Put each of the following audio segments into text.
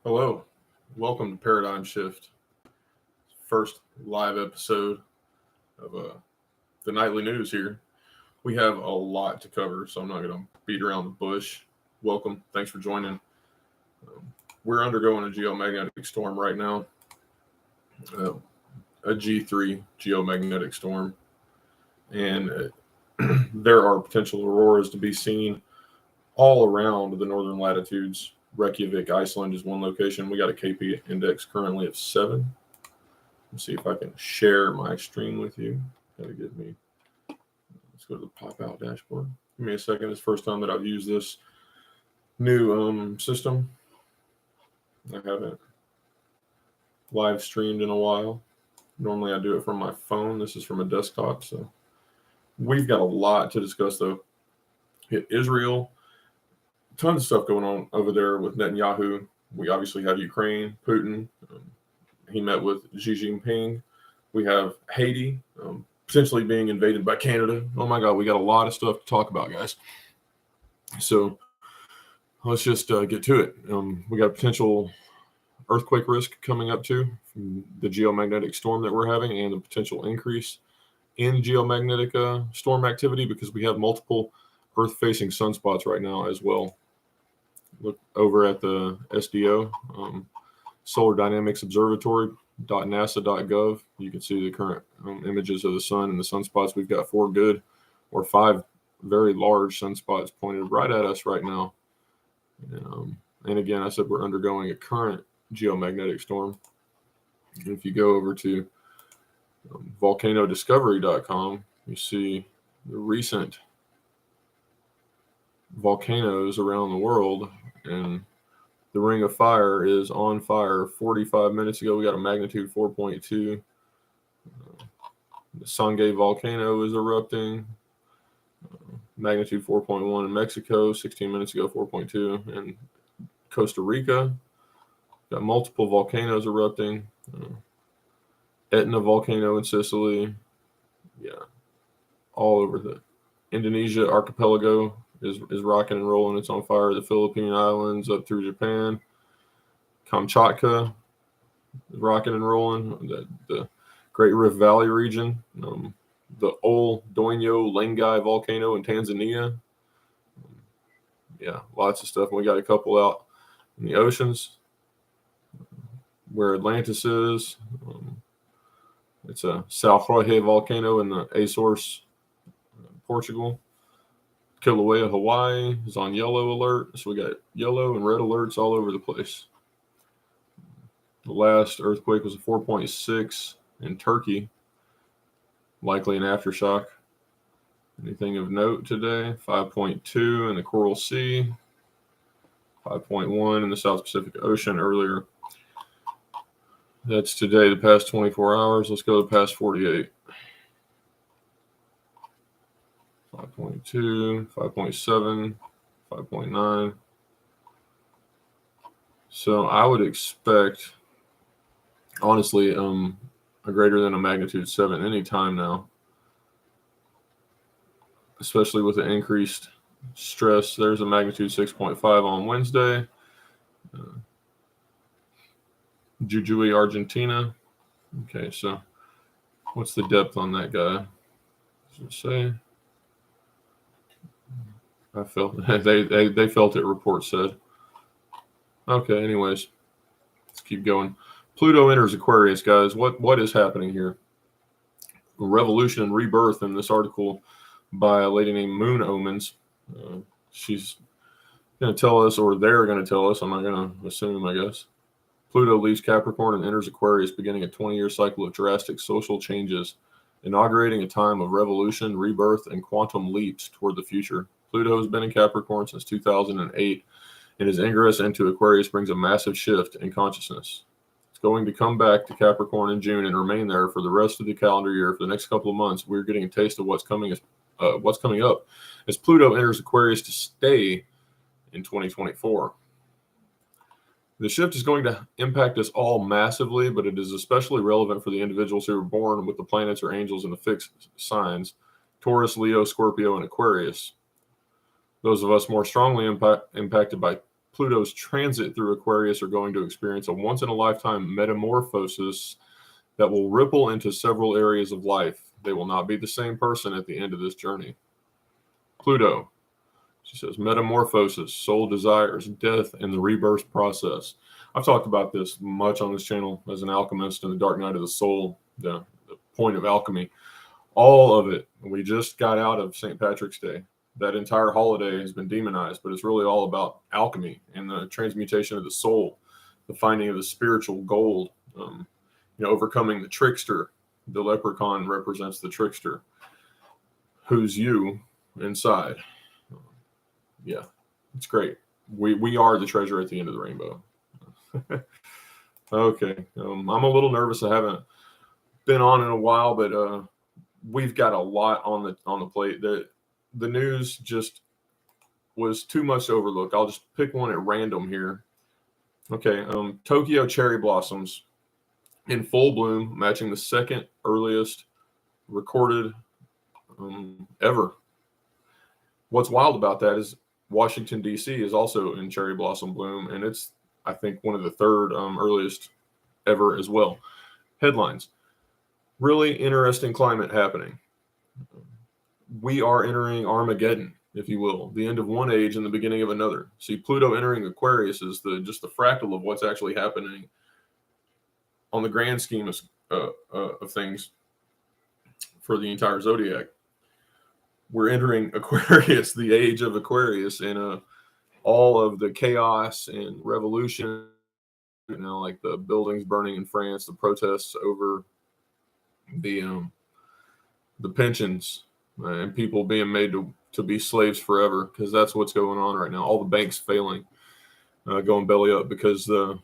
Hello, welcome to Paradigm Shift, first live episode of the nightly news here. We have a lot to cover, so I'm not going to beat around the bush. Welcome, thanks for joining. We're undergoing a geomagnetic storm right now, a G3 geomagnetic storm, and there are potential auroras to be seen all around the northern latitudes. Reykjavik, Iceland is one location. We got a KP index currently of 7. Let's see if I can share my screen with you. That'll give me. Let's go to the pop-out dashboard. Give me a second. It's the first time that I've used this new system. I haven't live streamed in a while. Normally I do it from my phone. This is from a desktop. So we've got a lot to discuss, though. Israel. Tons of stuff going on over there with Netanyahu. We obviously have Ukraine, Putin. He met with Xi Jinping. We have Haiti potentially being invaded by Canada. Oh my God, we got a lot of stuff to talk about, guys. So let's just get to it. We got potential earthquake risk coming up too from the geomagnetic storm that we're having and the potential increase in geomagnetic storm activity because we have multiple Earth-facing sunspots right now as well. Look over at the SDO, Solar Dynamics Observatory.nasa.gov. You can see the current images of the sun and the sunspots. We've got 4 good or 5 very large sunspots pointed right at us right now. And again, I said we're undergoing a current geomagnetic storm. And if you go over to volcanodiscovery.com, you see the recent volcanoes around the world, and the Ring of Fire is on fire. 45 minutes ago, we got a magnitude 4.2. The Sangay volcano is erupting. Magnitude 4.1 in Mexico. 16 minutes ago, 4.2 in Costa Rica. Got multiple volcanoes erupting. Etna volcano in Sicily. Yeah, all over the Indonesia archipelago is rocking and rolling. It's on fire. The Philippine Islands up through Japan. Kamchatka is rocking and rolling. The Great Rift Valley region. The Ol Doinyo Lengai volcano in Tanzania. Yeah, lots of stuff. And we got a couple out in the oceans where Atlantis is. It's a São Jorge volcano in the Azores, Portugal. Kilauea, Hawaii is on yellow alert. So we got yellow and red alerts all over the place. The last earthquake was a 4.6 in Turkey. Likely an aftershock. Anything of note today? 5.2 in the Coral Sea. 5.1 in the South Pacific Ocean earlier. That's today, the past 24 hours. Let's go to the past 48. 5.2, 5.7, 5.9. So I would expect, honestly, a greater than a magnitude 7 any time now, especially with the increased stress. There's a magnitude 6.5 on Wednesday. Jujuy, Argentina. Okay, so what's the depth on that guy? Does it say? I felt they felt it. Report said. Okay. Anyways, let's keep going. Pluto enters Aquarius, guys. What is happening here? Revolution and rebirth in this article by a lady named Moon Omens. She's going to tell us, or they're going to tell us. I'm not going to assume, I guess. Pluto leaves Capricorn and enters Aquarius, beginning a 20-year cycle of drastic social changes, inaugurating a time of revolution, rebirth, and quantum leaps toward the future. Pluto has been in Capricorn since 2008, and his ingress into Aquarius brings a massive shift in consciousness. It's going to come back to Capricorn in June and remain there for the rest of the calendar year. For the next couple of months, we're getting a taste of what's coming up as Pluto enters Aquarius to stay in 2024. The shift is going to impact us all massively, but it is especially relevant for the individuals who are born with the planets or angels in the fixed signs: Taurus, Leo, Scorpio, and Aquarius. Those of us more strongly impacted by Pluto's transit through Aquarius are going to experience a once-in-a-lifetime metamorphosis that will ripple into several areas of life. They will not be the same person at the end of this journey. Pluto, she says, metamorphosis, soul desires, death, and the rebirth process. I've talked about this much on this channel as an alchemist and the dark night of the soul, the point of alchemy. All of it. We just got out of St. Patrick's Day. That entire holiday has been demonized, but it's really all about alchemy and the transmutation of the soul, the finding of the spiritual gold, overcoming the trickster. The leprechaun represents the trickster, who's you inside. Yeah, it's great. We are the treasure at the end of the rainbow. Okay, I'm a little nervous. I haven't been on in a while, but we've got a lot on the plate. The news just was too much to overlook. I'll just pick one at random here. Okay, Tokyo cherry blossoms in full bloom, matching the second earliest recorded ever. What's wild about that is Washington, D.C. is also in cherry blossom bloom, and it's, I think, one of the third earliest ever as well. Headlines. Really interesting climate happening. We are entering Armageddon, if you will, the end of one age and the beginning of another. See, Pluto entering Aquarius is just the fractal of what's actually happening on the grand scheme of things for the entire zodiac. We're entering Aquarius, the age of Aquarius, and all of the chaos and revolution, like the buildings burning in France, the protests over the pensions, and people being made to be slaves forever, because that's what's going on right now. All the banks failing, going belly up because the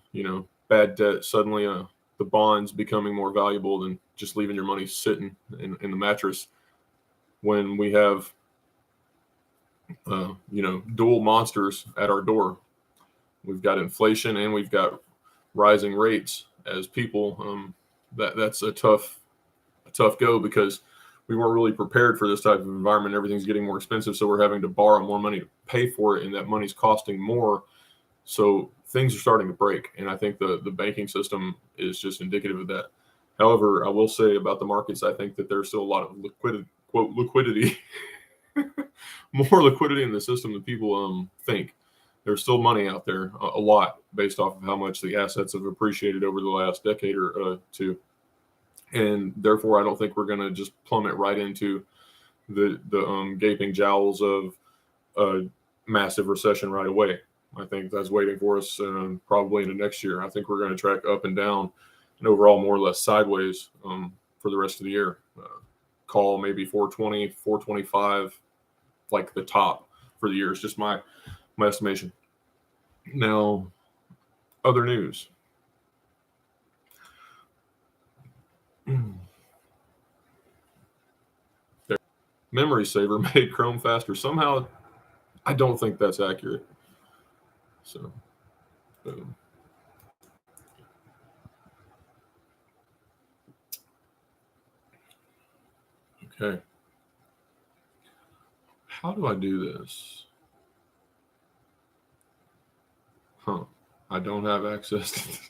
bad debt, suddenly the bonds becoming more valuable than just leaving your money sitting in the mattress. When we have dual monsters at our door, we've got inflation and we've got rising rates as people. That's a tough go, because we weren't really prepared for this type of environment. Everything's getting more expensive, so we're having to borrow more money to pay for it, and that money's costing more. So things are starting to break, and I think the banking system is just indicative of that. However, I will say about the markets, I think that there's still a lot of liquidity, more liquidity in the system than people think. There's still money out there, a lot, based off of how much the assets have appreciated over the last decade or two. And therefore, I don't think we're going to just plummet right into the gaping jowls of a massive recession right away. I think that's waiting for us probably into next year. I think we're going to track up and down and overall more or less sideways for the rest of the year. Call maybe 420, 425, like the top for the year. It's just my estimation. Now, other news. Memory saver made Chrome faster. Somehow, I don't think that's accurate. So, boom. Okay. How do I do this? I don't have access to this.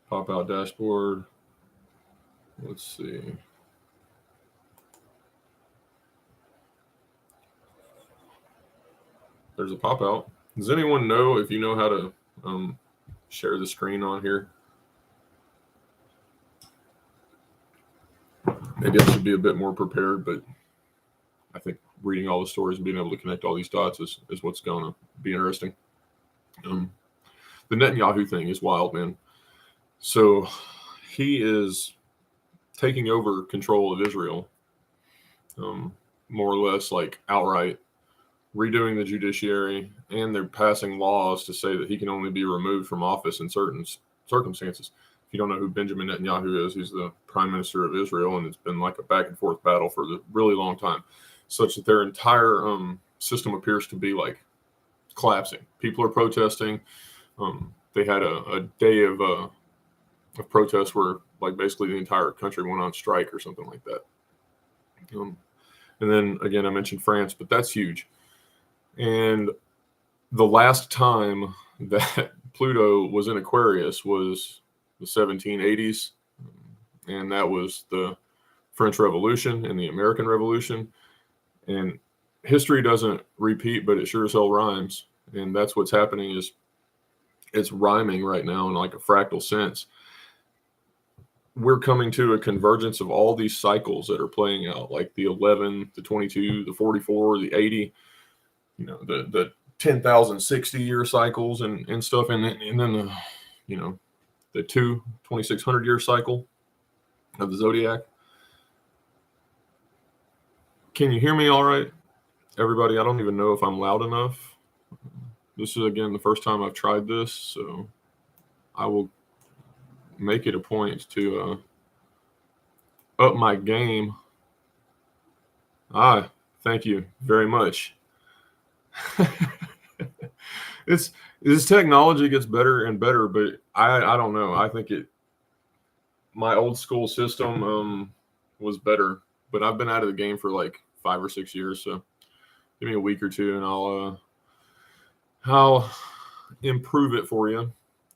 Pop out dashboard. Let's see. There's a pop out. Does anyone know if you know how to share the screen on here? Maybe I should be a bit more prepared, but I think reading all the stories and being able to connect all these dots is what's going to be interesting. The Netanyahu thing is wild, man. So he is taking over control of Israel, more or less, like outright, redoing the judiciary, and they're passing laws to say that he can only be removed from office in certain circumstances. If you don't know who Benjamin Netanyahu is, he's the prime minister of Israel, and it's been like a back and forth battle for a really long time, such that their entire system appears to be like collapsing. People are protesting. They had a day of protests where like basically the entire country went on strike or something like that. And then again, I mentioned France, but that's huge. And The last time that Pluto was in Aquarius was the 1780s, and that was the French Revolution and the American Revolution. And history doesn't repeat, but it sure as hell rhymes. And that's what's happening, is it's rhyming right now in like a fractal sense. We're coming to a convergence of all these cycles that are playing out, like the 11, the 22, the 44, the 80, the 10,060 year cycles and stuff. And then the 2,600 year cycle of the zodiac. Can you hear me all right, everybody? I don't even know if I'm loud enough. This is, again, the first time I've tried this, so I will make it a point to up my game. Thank you very much. This technology gets better and better, but I don't know. I think my old school system was better, but I've been out of the game for like 5 or 6 years, so give me a week or two and I'll improve it for you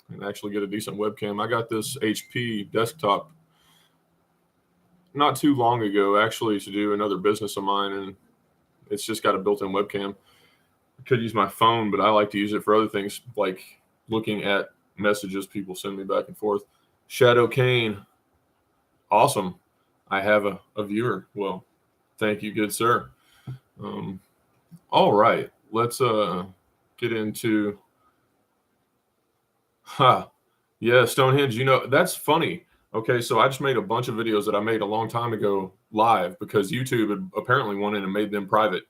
and actually get a decent webcam. I got this HP desktop not too long ago, actually, to do another business of mine, and it's just got a built-in webcam. I could use my phone, but I like to use it for other things, like looking at messages people send me back and forth. Shadow Kane, awesome. I have a viewer. Well, thank you, good sir. All right, let's get into yeah, Stonehenge. That's funny. Okay, so I just made a bunch of videos that I made a long time ago live because YouTube had apparently went in and made them private.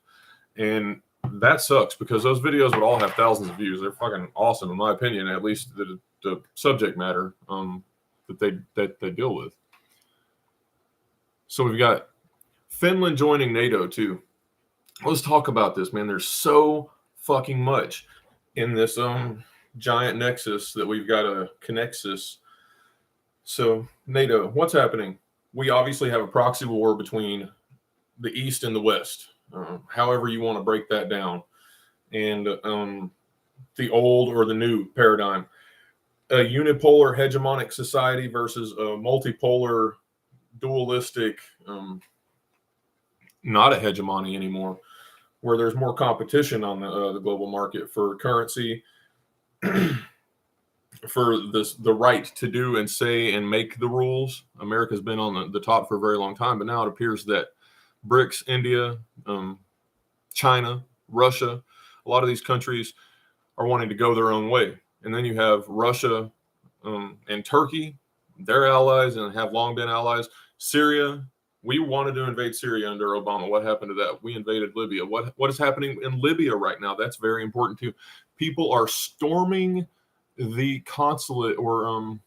And that sucks because those videos would all have thousands of views. They're fucking awesome, in my opinion, at least the subject matter that they deal with. So we've got Finland joining NATO too. Let's talk about this, man. There's so fucking much in this giant nexus that we've got to connect this. So NATO, what's happening? We obviously have a proxy war between the East and the West, however you want to break that down, and the old or the new paradigm. A unipolar hegemonic society versus a multipolar dualistic, not a hegemony anymore, where there's more competition on the global market for currency, for the right to do and say and make the rules. America's been on the top for a very long time, but now it appears that BRICS, India, China, Russia, a lot of these countries are wanting to go their own way. And then you have Russia and Turkey, their allies, and have long been allies. Syria, we wanted to invade Syria under Obama. What happened to that? We invaded Libya. What is happening in Libya right now? That's very important too. People are storming the consulate, or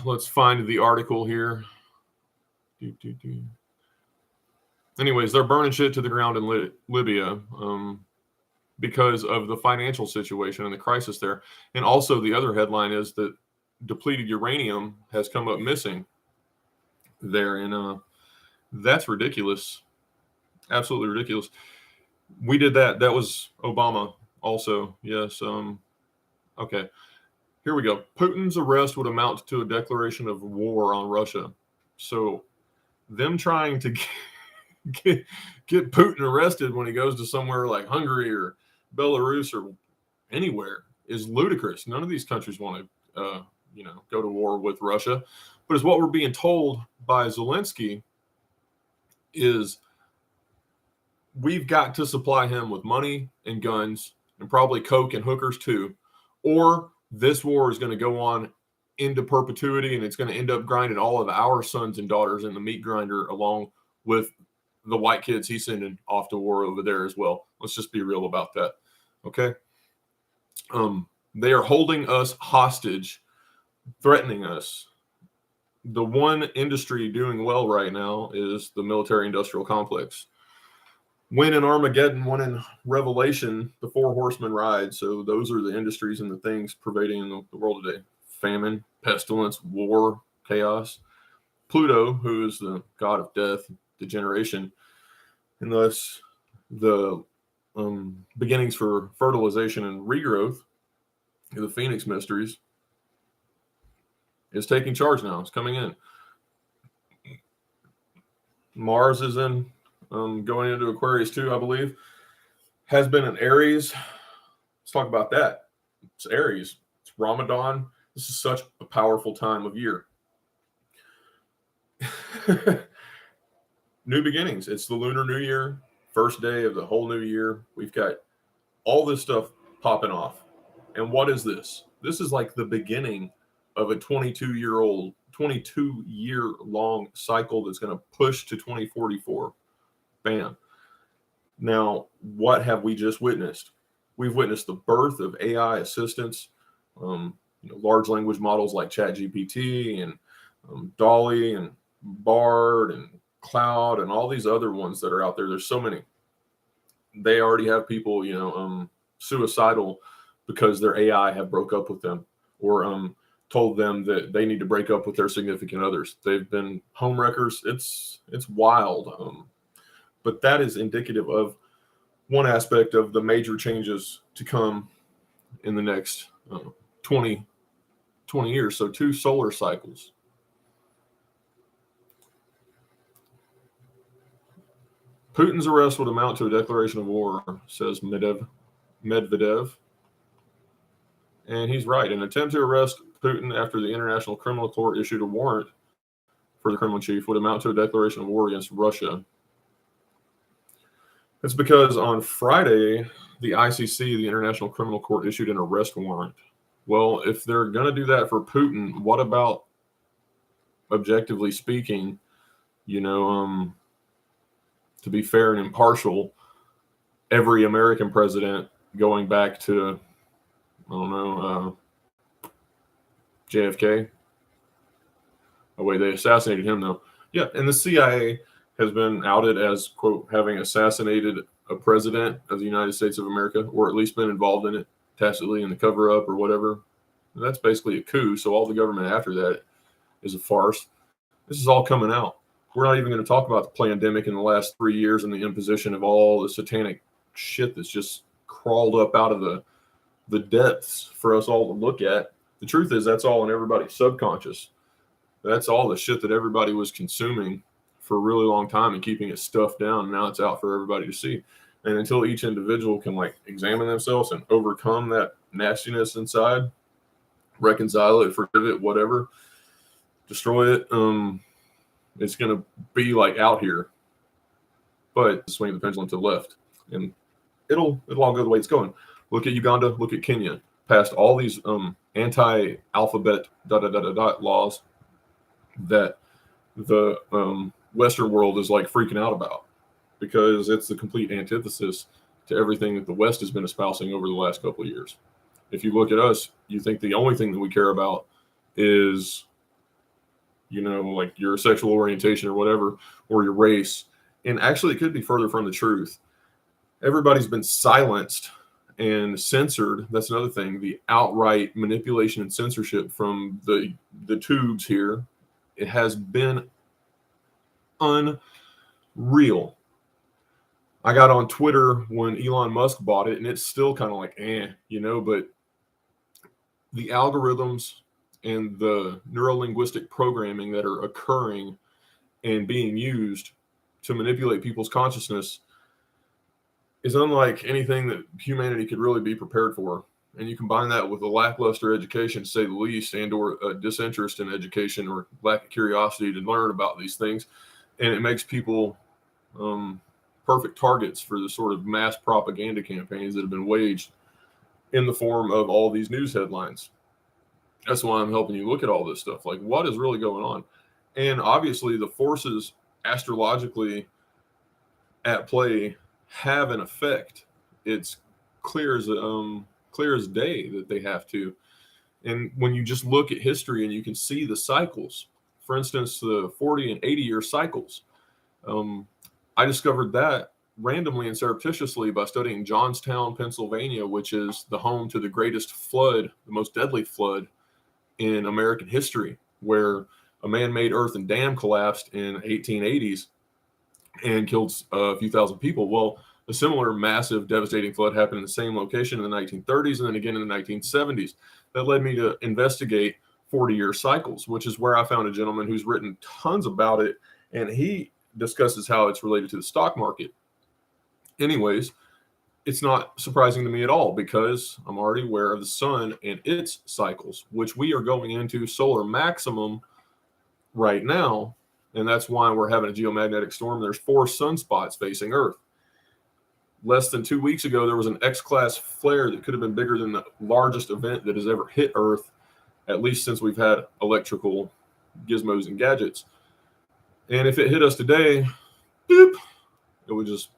let's find the article here. Anyways, they're burning shit to the ground in Libya because of the financial situation and the crisis there. And also the other headline is that depleted uranium has come up missing there. And that's ridiculous. Absolutely ridiculous. We did that. That was Obama also. Yes. Okay. Here we go. Putin's arrest would amount to a declaration of war on Russia. So them trying to get Putin arrested when he goes to somewhere like Hungary or Belarus or anywhere is ludicrous. None of these countries want to, go to war with Russia. But as what we're being told by Zelensky is we've got to supply him with money and guns and probably coke and hookers too, or this war is going to go on into perpetuity and it's going to end up grinding all of our sons and daughters in the meat grinder along with the white kids he's sending off to war over there as well. Let's just be real about that. Okay. They are holding us hostage, threatening us. The one industry doing well right now is the military industrial complex. When in Armageddon, one in Revelation, the four horsemen ride. So those are the industries and the things pervading in the world today. Famine, pestilence, war, chaos. Pluto, who is the god of death, degeneration, and thus the beginnings for fertilization and regrowth, the Phoenix Mysteries, is taking charge now. It's coming in. Mars is in, going into Aquarius too, I believe. Has been in Aries. Let's talk about that. It's Aries. It's Ramadan. This is such a powerful time of year. New beginnings. It's the Lunar New Year, first day of the whole new year. We've got all this stuff popping off. And what is this? This is like the beginning of a 22-year-long cycle that's going to push to 2044. Bam. Now, what have we just witnessed? We've witnessed the birth of AI assistants, large language models like ChatGPT and Dolly and Bard and Cloud and all these other ones that are out there. There's so many. They already have people, suicidal because their AI have broke up with them or told them that they need to break up with their significant others. They've been homewreckers. It's wild. But that is indicative of one aspect of the major changes to come in the next 20 years. So 2 solar cycles. Putin's arrest would amount to a declaration of war, says Medvedev. And he's right. An attempt to arrest Putin after the International Criminal Court issued a warrant for the Kremlin chief would amount to a declaration of war against Russia. It's because on Friday, the ICC, the International Criminal Court, issued an arrest warrant. Well, if they're going to do that for Putin, what about, objectively speaking, to be fair and impartial, every American president going back to, JFK? Oh, wait, they assassinated him, though. Yeah, and the CIA has been outed as, quote, having assassinated a president of the United States of America, or at least been involved in it tacitly in the cover-up or whatever. And that's basically a coup, so all the government after that is a farce. This is all coming out. We're not even going to talk about the pandemic in the last 3 years and the imposition of all the satanic shit that's just crawled up out of the depths for us all to look at. The truth is that's all in everybody's subconscious. That's all the shit that everybody was consuming for a really long time and keeping it stuffed down. And now it's out for everybody to see. And until each individual can examine themselves and overcome that nastiness inside, reconcile it, forgive it, whatever, destroy it, it's going to be out here. But swing the pendulum to the left, and it'll all go the way it's going. Look at Uganda, look at Kenya, passed all these anti-alphabet laws that the Western world is freaking out about, because it's the complete antithesis to everything that the West has been espousing over the last couple of years. If you look at us, you think the only thing that we care about is, your sexual orientation or whatever, or your race. And actually, it could be further from the truth. Everybody's been silenced and censored. That's another thing. The outright manipulation and censorship from the tubes here, it has been unreal. I got on Twitter when Elon Musk bought it, and it's still kind of but the algorithms and the neurolinguistic programming that are occurring and being used to manipulate people's consciousness is unlike anything that humanity could really be prepared for. And you combine that with a lackluster education, to say the least, and or a disinterest in education or lack of curiosity to learn about these things. And it makes people perfect targets for the sort of mass propaganda campaigns that have been waged in the form of all these news headlines. That's why I'm helping you look at all this stuff. What is really going on? And obviously the forces astrologically at play have an effect. It's clear as day that they have to. And when you just look at history and you can see the cycles, for instance, the 40 and 80 year cycles, I discovered that randomly and surreptitiously by studying Johnstown, Pennsylvania, which is the home to the greatest flood, the most deadly flood in American history, where a man-made earthen dam collapsed in 1880s and killed a few thousand people. Well, A similar massive devastating flood happened in the same location in the 1930s and then again in the 1970s. That led me to investigate 40-year cycles, which is where I found a gentleman who's written tons about it, and he discusses how it's related to the stock market. Anyways, it's not surprising to me at all because I'm already aware of the sun and its cycles, which we are going into solar maximum right now. And that's why we're having a geomagnetic storm. There's 4 sunspots facing Earth. Less than 2 weeks ago, there was an X-class flare that could have been bigger than the largest event that has ever hit Earth, at least since we've had electrical gizmos and gadgets. And if it hit us today, boop, it would just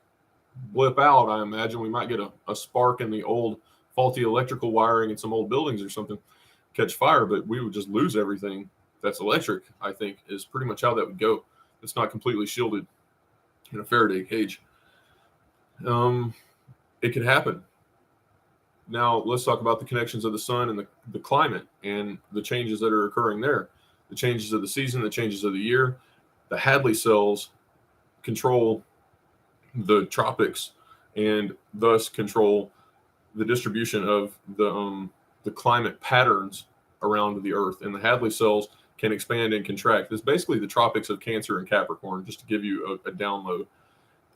blip out. I imagine we might get a spark in the old faulty electrical wiring in some old buildings or something, catch fire, but we would just lose everything that's electric, I think, is pretty much how that would go. It's not completely shielded in a Faraday cage. It could happen. Now, let's talk about the connections of the sun and the climate and the changes that are occurring there. The changes of the season, the changes of the year. The Hadley cells control the tropics and thus control the distribution of the climate patterns around the Earth. And the Hadley cells can expand and contract. It's basically the tropics of Cancer and Capricorn, just to give you a download.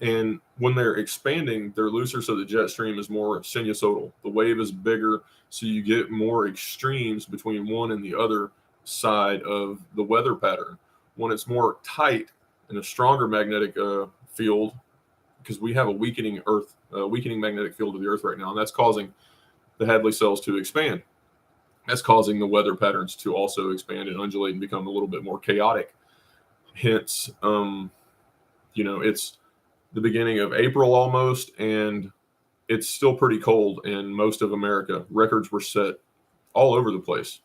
And when they're expanding, they're looser, so the jet stream is more sinusoidal. The wave is bigger, so you get more extremes between one and the other side of the weather pattern. When it's more tight and a stronger magnetic field, because we have a weakening magnetic field of the Earth right now, and that's causing the Hadley cells to expand. That's causing the weather patterns to also expand and undulate and become a little bit more chaotic. Hence, it's the beginning of April almost, and it's still pretty cold in most of America. Records were set all over the place.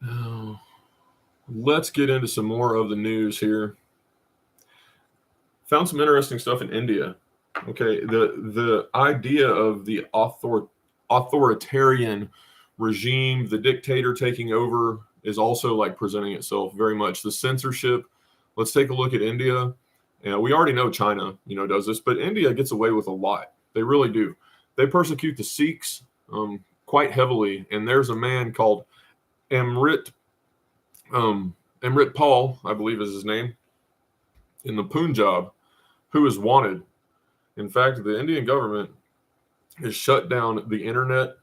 Now, let's get into some more of the news here. Found some interesting stuff in India. Okay, the idea of the authoritarian regime, the dictator taking over, is also like presenting itself very much. The censorship. Let's take a look at India. We already know China, does this, but India gets away with a lot. They really do. They persecute the Sikhs quite heavily, and there's a man called Amrit Paul, I believe is his name, in the Punjab, who is wanted. In fact, the Indian government has shut down the internet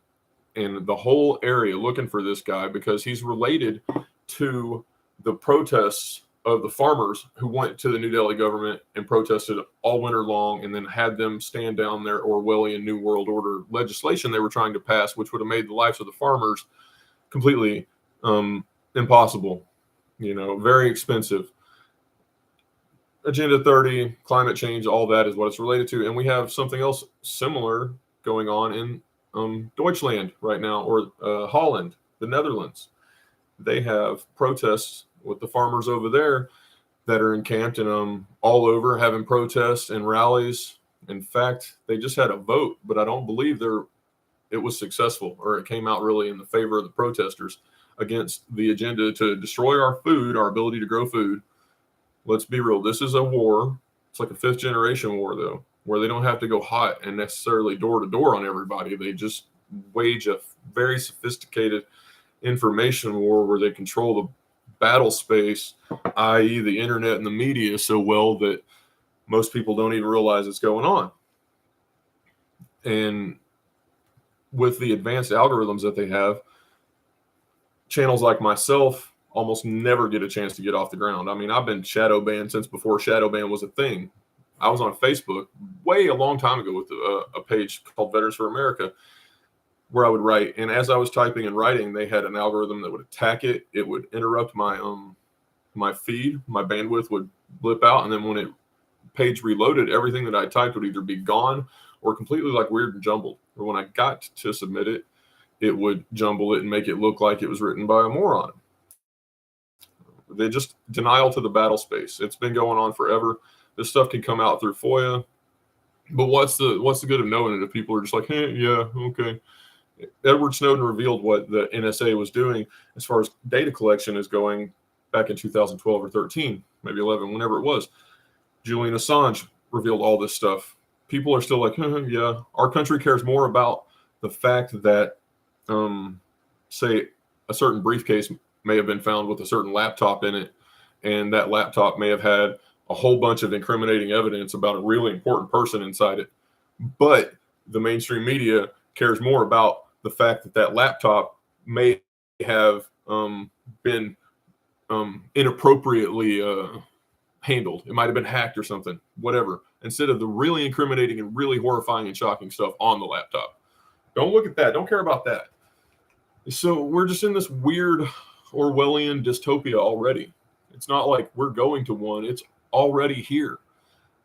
and the whole area looking for this guy because he's related to the protests of the farmers who went to the New Delhi government and protested all winter long and then had them stand down their Orwellian New World Order legislation they were trying to pass, which would have made the lives of the farmers completely impossible, very expensive. Agenda 30, climate change, all that is what it's related to. And we have something else similar going on in Deutschland right now, or Holland, the Netherlands. They have protests with the farmers over there that are encamped and all over having protests and rallies. In fact, they just had a vote, but I don't believe it was successful, or it came out really in the favor of the protesters against the agenda to destroy our food, our ability to grow food. Let's be real. This is a war. It's like a 5th generation war, though, where they don't have to go hot and necessarily door to door on everybody. They just wage a very sophisticated information war where they control the battle space, i.e. the internet and the media, so well that most people don't even realize it's going on. And with the advanced algorithms that they have, channels like myself almost never get a chance to get off the ground. I mean, I've been shadow banned since before shadow ban was a thing. I was on Facebook way a long time ago with a page called Veterans for America, where I would write. And as I was typing and writing, they had an algorithm that would attack it. It would interrupt my my feed. My bandwidth would blip out. And then when it page reloaded, everything that I typed would either be gone or completely like weird and jumbled. Or when I got to submit it, it would jumble it and make it look like it was written by a moron. They just denial to the battle space. It's been going on forever. This stuff can come out through FOIA. But what's the good of knowing it if people are just like, hey, yeah, okay. Edward Snowden revealed what the NSA was doing as far as data collection is going back in 2012 or 13, maybe 11, whenever it was. Julian Assange revealed all this stuff, people are still like, yeah, our country cares more about the fact that, say, a certain briefcase may have been found with a certain laptop in it, and that laptop may have had a whole bunch of incriminating evidence about a really important person inside it. But the mainstream media cares more about the fact that that laptop may have been inappropriately handled. It might have been hacked or something, whatever, instead of the really incriminating and really horrifying and shocking stuff on the laptop. Don't look at that. Don't care about that. So we're just in this weird Orwellian dystopia already. It's not like we're going to one. It's already here.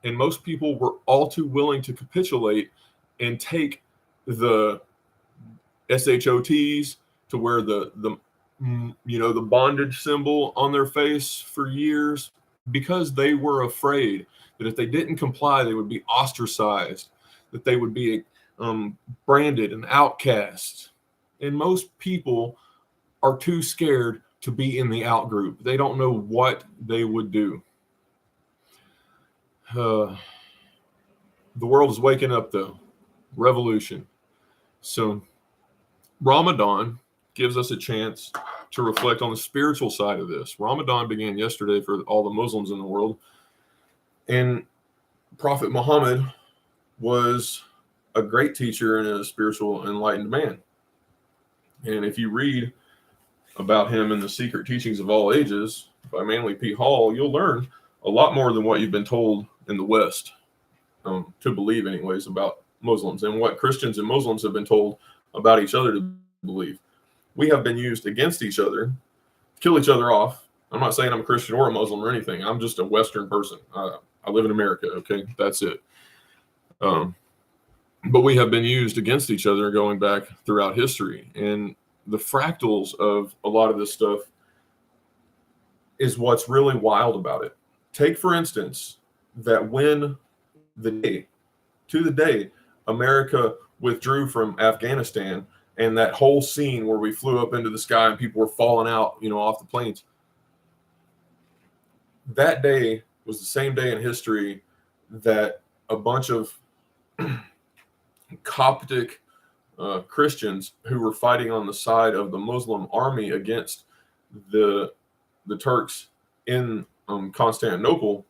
And most people were all too willing to capitulate and take the SHOTs to wear the bondage symbol on their face for years, because they were afraid that if they didn't comply, they would be ostracized, that they would be branded and outcast. And most people are too scared to be in the out group. They don't know what they would do. The world is waking up, though. Revolution. So Ramadan gives us a chance to reflect on the spiritual side of this. Ramadan began yesterday for all the Muslims in the world. And Prophet Muhammad was a great teacher and a spiritual enlightened man. And if you read about him in The Secret Teachings of All Ages by Manly P. Hall, you'll learn a lot more than what you've been told in the West to believe, anyways, about Muslims, and what Christians and Muslims have been told about each other to believe. We have been used against each other to kill each other off. I'm not saying I'm a Christian or a Muslim or anything. I'm just a Western person. I live in America, okay? That's it. But we have been used against each other going back throughout history. And the fractals of a lot of this stuff is what's really wild about it. Take, for instance, that when the day America withdrew from Afghanistan, and that whole scene where we flew up into the sky and people were falling out, off the planes. That day was the same day in history that a bunch of Coptic Christians who were fighting on the side of the Muslim army against the Turks in Constantinople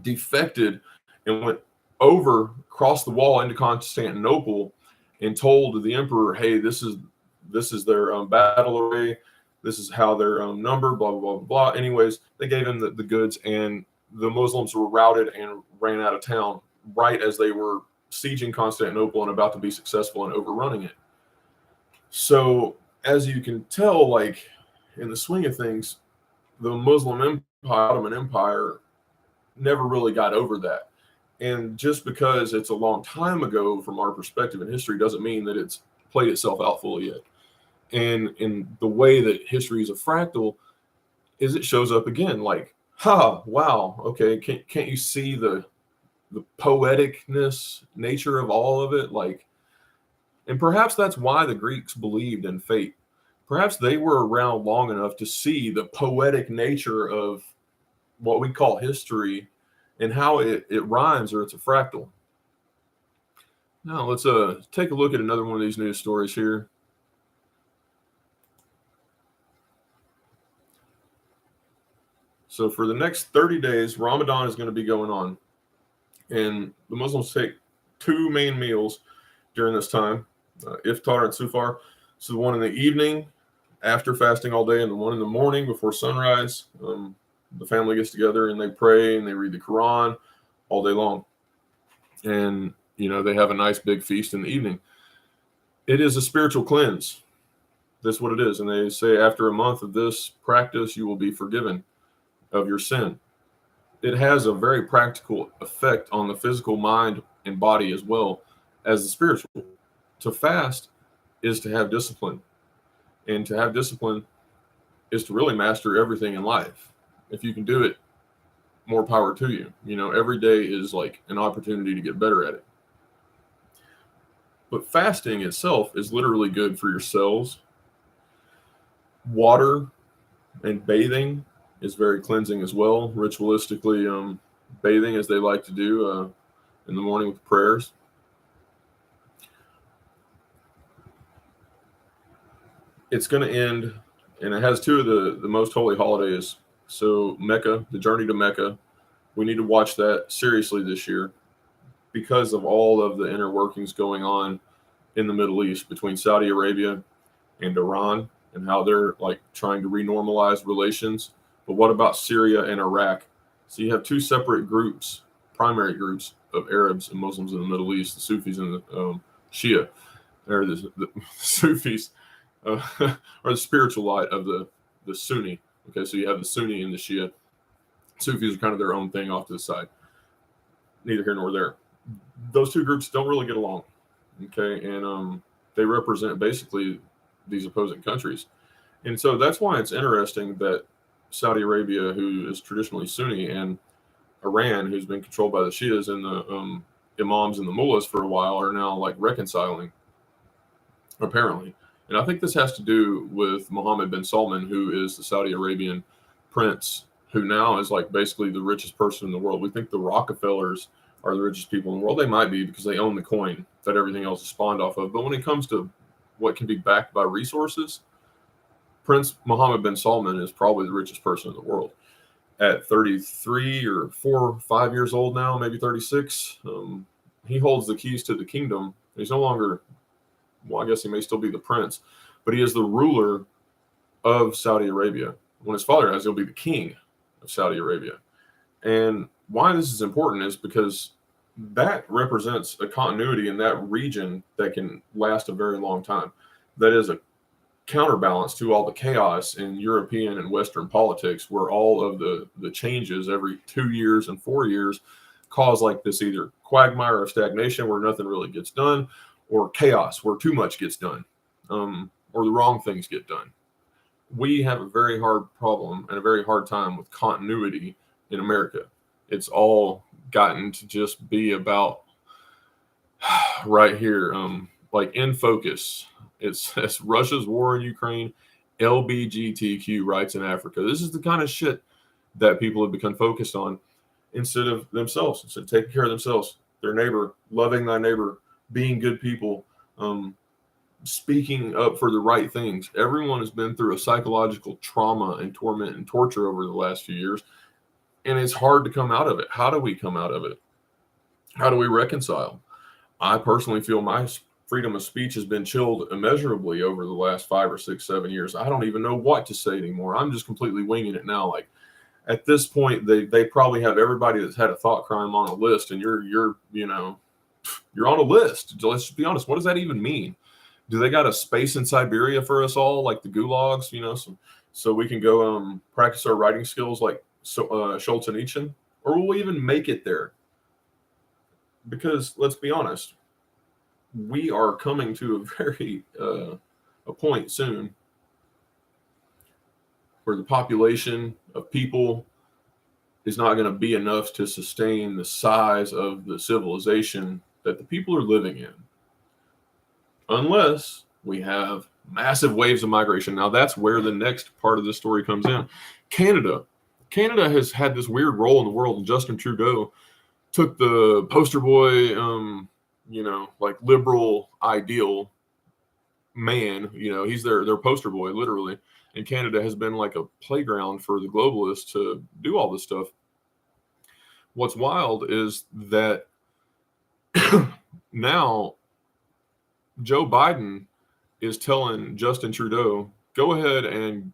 defected and went across the wall into Constantinople and told the emperor, hey, this is their battle array, this is how they're numbered, blah, blah, blah, blah. Anyways, they gave him the goods, and the Muslims were routed and ran out of town right as they were sieging Constantinople and about to be successful in overrunning it. So as you can tell, like, in the swing of things, the Muslim Empire, Ottoman Empire, never really got over that. And just because it's a long time ago from our perspective in history doesn't mean that it's played itself out fully yet. And in the way that history is a fractal is it shows up again like, wow, okay, can't you see the poeticness nature of all of it? Like, and perhaps that's why the Greeks believed in fate. Perhaps they were around long enough to see the poetic nature of what we call history and how it rhymes, or it's a fractal. Now let's take a look at another one of these news stories here. So for the next 30 days, Ramadan is going to be going on. And the Muslims take two main meals during this time, iftar and sufar. So the one in the evening after fasting all day, and the one in the morning before sunrise. The family gets together and they pray and they read the Quran all day long. And, they have a nice big feast in the evening. It is a spiritual cleanse. That's what it is. And they say after a month of this practice, you will be forgiven of your sin. It has a very practical effect on the physical mind and body as well as the spiritual. To fast is to have discipline. And to have discipline is to really master everything in life. If you can do it, more power to you. Every day is like an opportunity to get better at it. But fasting itself is literally good for your cells. Water and bathing is very cleansing as well. Ritualistically, bathing as they like to do in the morning with prayers. It's going to end, and it has two of the most holy holidays. So Mecca, the journey to Mecca, we need to watch that seriously this year because of all of the inner workings going on in the Middle East between Saudi Arabia and Iran and how they're like trying to renormalize relations. But what about Syria and Iraq? So you have two separate groups, primary groups of Arabs and Muslims in the Middle East, the Sufis and the Shia, or the Sufis, or the spiritual light of the Sunni. Okay, so you have the Sunni and the Shia. Sufis are kind of their own thing off to the side. Neither here nor there. Those two groups don't really get along. Okay, and they represent basically these opposing countries. And so that's why it's interesting that Saudi Arabia, who is traditionally Sunni, and Iran, who's been controlled by the Shias and the imams and the mullahs for a while, are now like reconciling, apparently. And I think this has to do with Mohammed bin Salman, who is the Saudi Arabian prince, who now is like basically the richest person in the world. We think the Rockefellers are the richest people in the world. They might be because they own the coin that everything else is spawned off of. But when it comes to what can be backed by resources, Prince Mohammed bin Salman is probably the richest person in the world. At 33 or 4 or 5 years old now, maybe 36, he holds the keys to the kingdom. He's no longer, well, I guess he may still be the prince, but he is the ruler of Saudi Arabia. When his father dies, he'll be the king of Saudi Arabia. And why this is important is because that represents a continuity in that region that can last a very long time. That is a counterbalance to all the chaos in European and Western politics, where all of the changes every 2 years and 4 years cause like this either quagmire of stagnation where nothing really gets done, or chaos where too much gets done, or the wrong things get done. We have a very hard problem and a very hard time with continuity in America. It's all gotten to just be about right here, like in focus. It's Russia's war in Ukraine, LGBTQ rights in Africa. This is the kind of shit that people have become focused on instead of themselves, instead of taking care of themselves, their neighbor, loving thy neighbor, being good people, speaking up for the right things. Everyone has been through a psychological trauma and torment and torture over the last few years, and it's hard to come out of it. How do we come out of it? How do we reconcile? I personally feel my freedom of speech has been chilled immeasurably over the last 5 or 6, 7 years. I don't even know what to say anymore. I'm just completely winging it now. Like at this point, they probably have everybody that's had a thought crime on a list, and you're on a list. Let's just be honest. What does that even mean? Do they got a space in Siberia for us all, like the gulags, so we can go practice our writing skills like Solzhenitsyn? Or will we even make it there? Because let's be honest, we are coming to a point soon where the population of people is not going to be enough to sustain the size of the civilization that the people are living in, unless we have massive waves of migration. Now that's where the next part of the story comes in. Canada has had this weird role in the world, and Justin Trudeau took the poster boy, like liberal ideal man, he's their poster boy, literally. And Canada has been like a playground for the globalists to do all this stuff. What's wild is that now Joe Biden is telling Justin Trudeau, go ahead and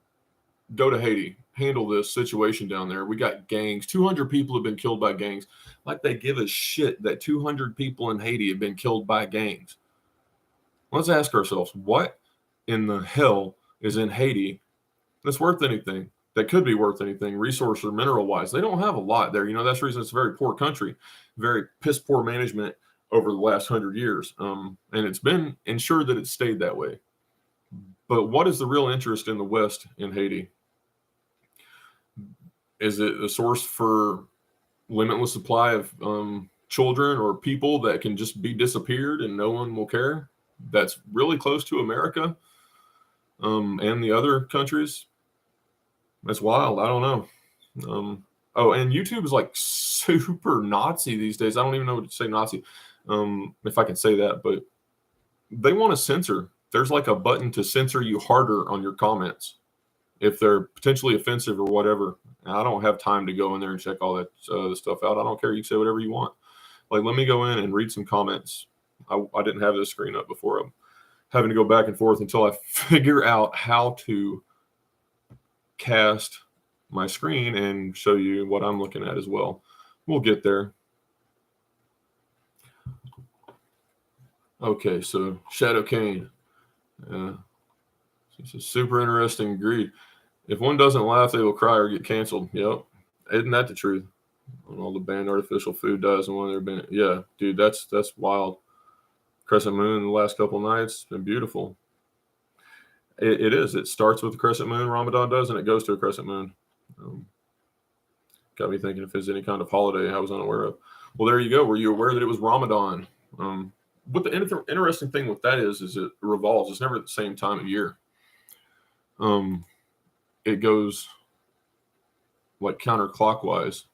go to Haiti, handle this situation down there. We got gangs. 200 people have been killed by gangs. Like they give a shit that 200 people in Haiti have been killed by gangs. Let's ask ourselves, what in the hell is in Haiti that's worth anything, that could be worth anything, resource or mineral wise? They don't have a lot there. That's the reason it's a very poor country, very piss poor management over the last 100 years. And it's been ensured that it stayed that way. But what is the real interest in the West in Haiti? Is it a source for limitless supply of children or people that can just be disappeared and no one will care? That's really close to America and the other countries. That's wild. I don't know. And YouTube is like super Nazi these days. I don't even know what to say Nazi, if I can say that, but they want to censor. There's like a button to censor you harder on your comments if they're potentially offensive or whatever. I don't have time to go in there and check all that stuff out. I don't care. You can say whatever you want. Like, let me go in and read some comments. I didn't have this screen up before. I'm having to go back and forth until I figure out how to cast my screen and show you what I'm looking at as well. We'll get there. Okay, so Shadow Kane. It's a super interesting. Agreed. If one doesn't laugh, they will cry or get canceled. Yep. Isn't that the truth? When all the banned artificial food dies and when they're banned. Yeah, dude, that's wild. Crescent moon the last couple nights. It's been beautiful. It is. It starts with the crescent moon, Ramadan does, and it goes to a crescent moon. Got me thinking if there's any kind of holiday I was unaware of. Well, there you go. Were you aware that it was Ramadan? What the interesting thing with that is it revolves. It's never at the same time of year. It goes like counterclockwise.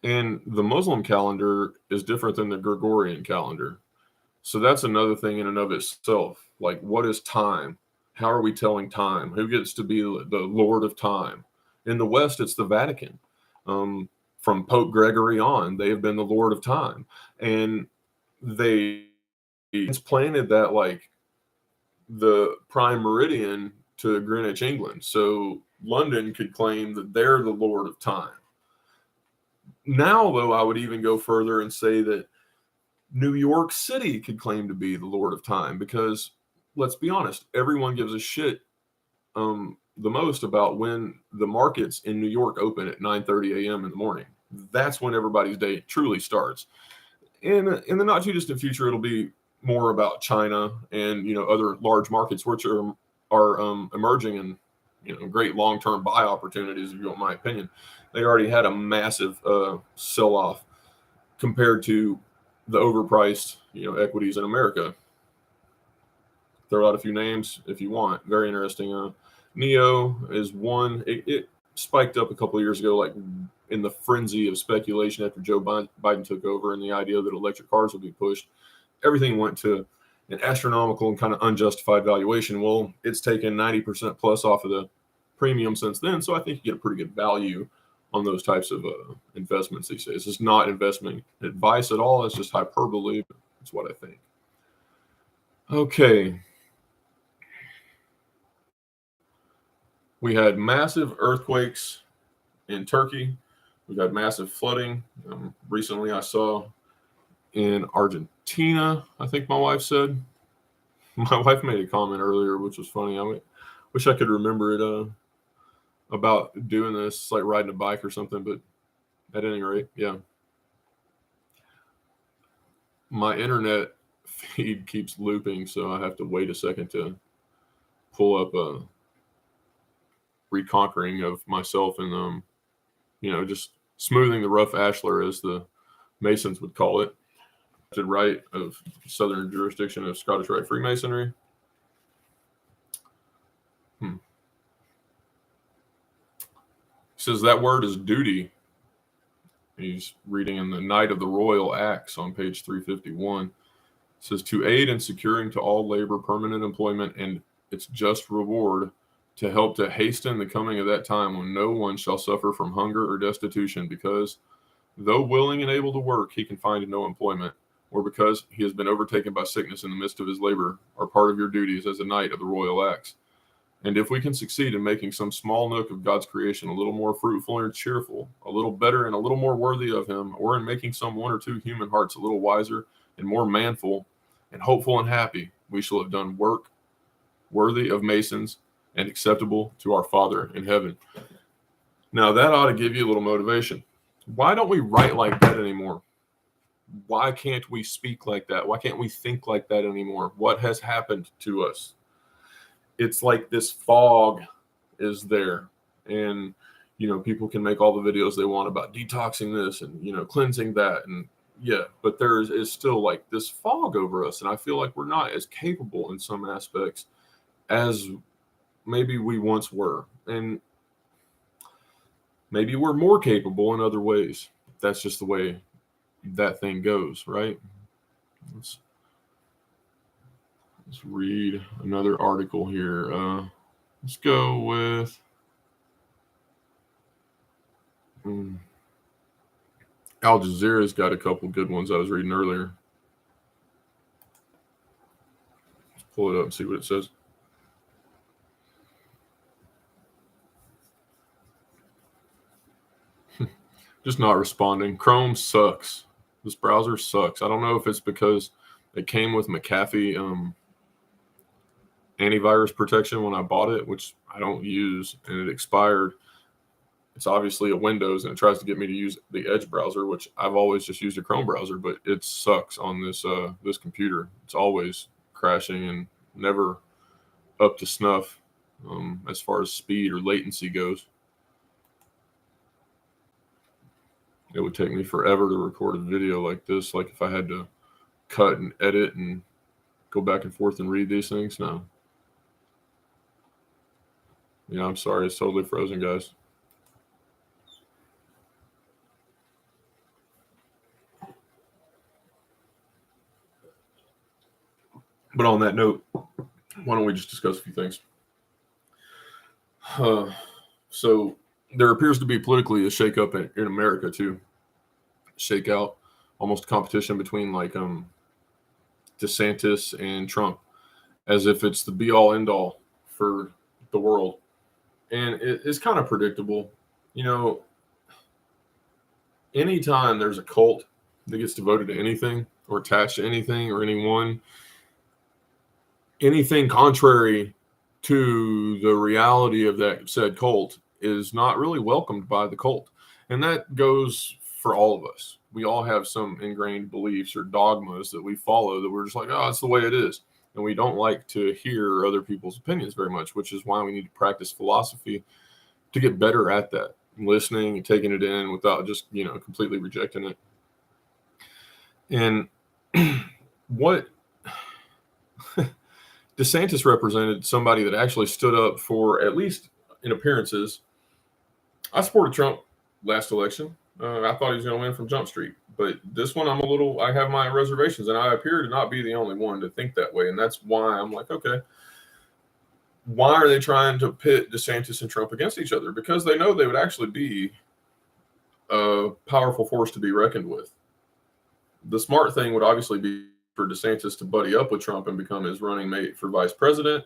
And the Muslim calendar is different than the Gregorian calendar. So that's another thing in and of itself. Like, what is time? How are we telling time? Who gets to be the Lord of time? In the West, it's the Vatican. From Pope Gregory on, they have been the Lord of time. And they planted that like the prime meridian to Greenwich, England. So London could claim that they're the Lord of time. Now, though, I would even go further and say that New York City could claim to be the Lord of time because, let's be honest, everyone gives a shit the most about when the markets in New York open at 9:30 a.m. in the morning. That's when everybody's day truly starts. In the not too distant future, it'll be more about China and other large markets which are emerging and great long-term buy opportunities. If you want my opinion, they already had a massive sell-off compared to the overpriced equities in America. Throw out a few names if you want. Very interesting. NEO is one. It spiked up a couple of years ago, like in the frenzy of speculation after Joe Biden took over and the idea that electric cars would be pushed. Everything went to an astronomical and kind of unjustified valuation. Well, it's taken 90% plus off of the premium since then, so I think you get a pretty good value on those types of investments these days. It's not investment advice at all. It's just hyperbole. But it's what I think. Okay. We had massive earthquakes in Turkey. We got massive flooding. Recently, I saw in Argentina, I think my wife said. My wife made a comment earlier, which was funny. I wish I could remember it about doing this, like riding a bike or something. But at any rate, yeah. My internet feed keeps looping, so I have to wait a second to pull up a reconquering of myself and just smoothing the rough ashlar, as the Masons would call it. Rite of Southern jurisdiction of Scottish Rite Freemasonry. He says that word is duty. He's reading in the Knight of the Royal Axe on page 351. It says to aid in securing to all labor permanent employment and its just reward, to help to hasten the coming of that time when no one shall suffer from hunger or destitution, because though willing and able to work, he can find no employment, or because he has been overtaken by sickness in the midst of his labor, are part of your duties as a Knight of the Royal Axe. And if we can succeed in making some small nook of God's creation a little more fruitful and cheerful, a little better and a little more worthy of him, or in making some one or two human hearts a little wiser and more manful and hopeful and happy, we shall have done work worthy of Masons and acceptable to our Father in heaven. Now that ought to give you a little motivation. Why don't we write like that anymore? Why can't we speak like that? Why can't we think like that anymore? What has happened to us? It's like this fog is there, and people can make all the videos they want about detoxing this and cleansing that, and but there is still like this fog over us, and I feel like we're not as capable in some aspects as maybe we once were, and maybe we're more capable in other ways. that's just the way that thing goes, right? Let's read another article here. Let's go with Al Jazeera's got a couple good ones I was reading earlier. Let's pull it up and see what it says. Just not responding. Chrome sucks. This browser sucks. I don't know if it's because it came with McAfee antivirus protection when I bought it, which I don't use, and it expired. It's obviously a Windows, and it tries to get me to use the Edge browser, which I've always just used a Chrome browser, but it sucks on this this computer. It's always crashing and never up to snuff as far as speed or latency goes. It would take me forever to record a video like this. Like if I had to cut and edit and go back and forth and read these things. No. Yeah, I'm sorry. It's totally frozen, guys. But on that note, why don't we just discuss a few things? So there appears to be politically a shakeup in America too. Shakeout, almost competition between like DeSantis and Trump, as if it's the be all end all for the world. And it's kind of predictable. You know, anytime there's a cult that gets devoted to anything or attached to anything or anyone, anything contrary to the reality of that said cult is not really welcomed by the cult. And that goes for all of us. We all have some ingrained beliefs or dogmas that we follow that we're just like, oh, that's the way it is. And we don't like to hear other people's opinions very much, which is why we need to practice philosophy to get better at that, listening and taking it in without just, completely rejecting it. And what DeSantis represented somebody that actually stood up for, at least in appearances. I supported Trump last election. I thought he was going to win from Jump Street. But this one, I have my reservations, and I appear to not be the only one to think that way. And that's why I'm like, okay, why are they trying to pit DeSantis and Trump against each other? Because they know they would actually be a powerful force to be reckoned with. The smart thing would obviously be for DeSantis to buddy up with Trump and become his running mate for vice president,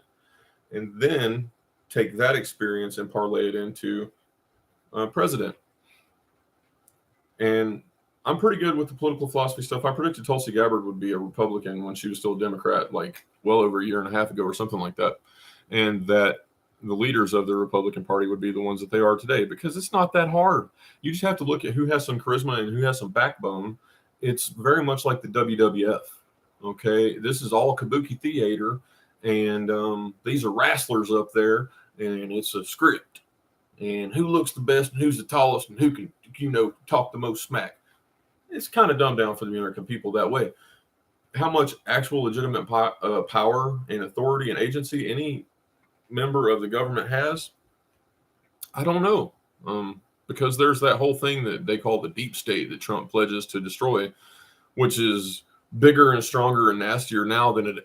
and then take that experience and parlay it into president. And I'm pretty good with the political philosophy stuff. I predicted Tulsi Gabbard would be a Republican when she was still a Democrat, like well over a year and a half ago or something like that. And that the leaders of the Republican Party would be the ones that they are today, because it's not that hard. You just have to look at who has some charisma and who has some backbone. It's very much like the WWF. Okay, this is all kabuki theater, and these are wrestlers up there, and it's a script. And who looks the best, and who's the tallest, and who can, talk the most smack. It's kind of dumbed down for the American people that way. How much actual legitimate power and authority and agency any member of the government has, I don't know. Because there's that whole thing that they call the deep state that Trump pledges to destroy, which is bigger and stronger and nastier now than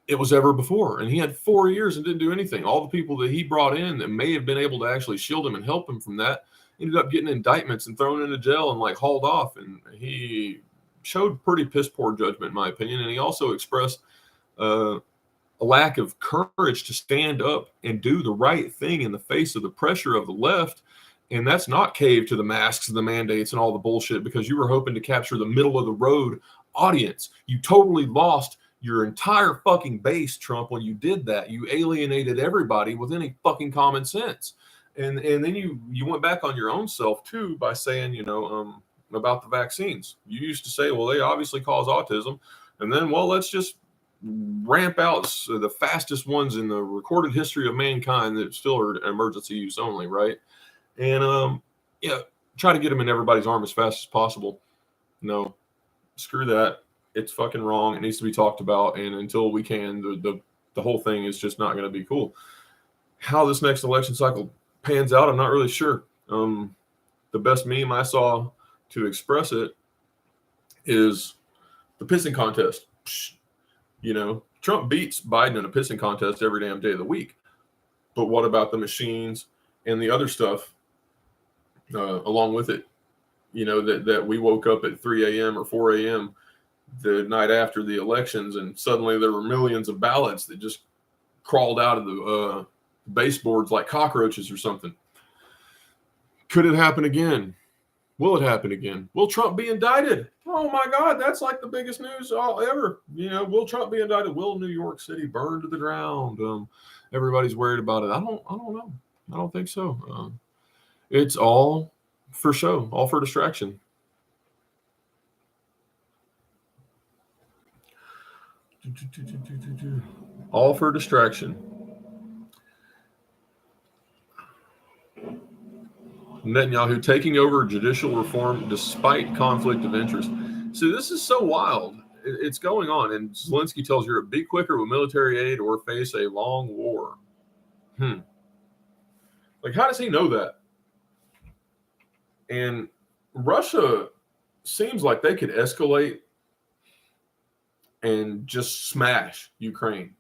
it was ever before. And he had 4 years and didn't do anything. All the people that he brought in that may have been able to actually shield him and help him from that ended up getting indictments and thrown into jail and hauled off. And he showed pretty piss poor judgment, in my opinion. And he also expressed a lack of courage to stand up and do the right thing in the face of the pressure of the left. And that's not cave to the masks and the mandates and all the bullshit because you were hoping to capture the middle of the road audience. You totally lost your entire fucking base, Trump, when you did that. You alienated everybody with any fucking common sense. And then you went back on your own self too by saying, about the vaccines. You used to say, well, they obviously cause autism. And then, well, let's just ramp out the fastest ones in the recorded history of mankind that still are emergency use only, right? And try to get them in everybody's arm as fast as possible. No, screw that. It's fucking wrong. It needs to be talked about. And until we can, the whole thing is just not going to be cool. How this next election cycle pans out, I'm not really sure. The best meme I saw to express it is the pissing contest. You know, Trump beats Biden in a pissing contest every damn day of the week. But what about the machines and the other stuff along with it? You know, that we woke up at 3 a.m. or 4 a.m. the night after the elections, and suddenly there were millions of ballots that just crawled out of the baseboards like cockroaches or something. Could it happen again? Will it happen again? Will Trump be indicted? Oh my God, that's like the biggest news ever. You know, will Trump be indicted? Will New York City burn to the ground? Everybody's worried about it. I don't know. I don't think so. It's all for show, all for distraction. All for distraction. Netanyahu taking over judicial reform despite conflict of interest. So this is so wild. It's going on, and Zelensky tells Europe, be quicker with military aid or face a long war. Like, how does he know that? And Russia seems like they could escalate and just smash Ukraine.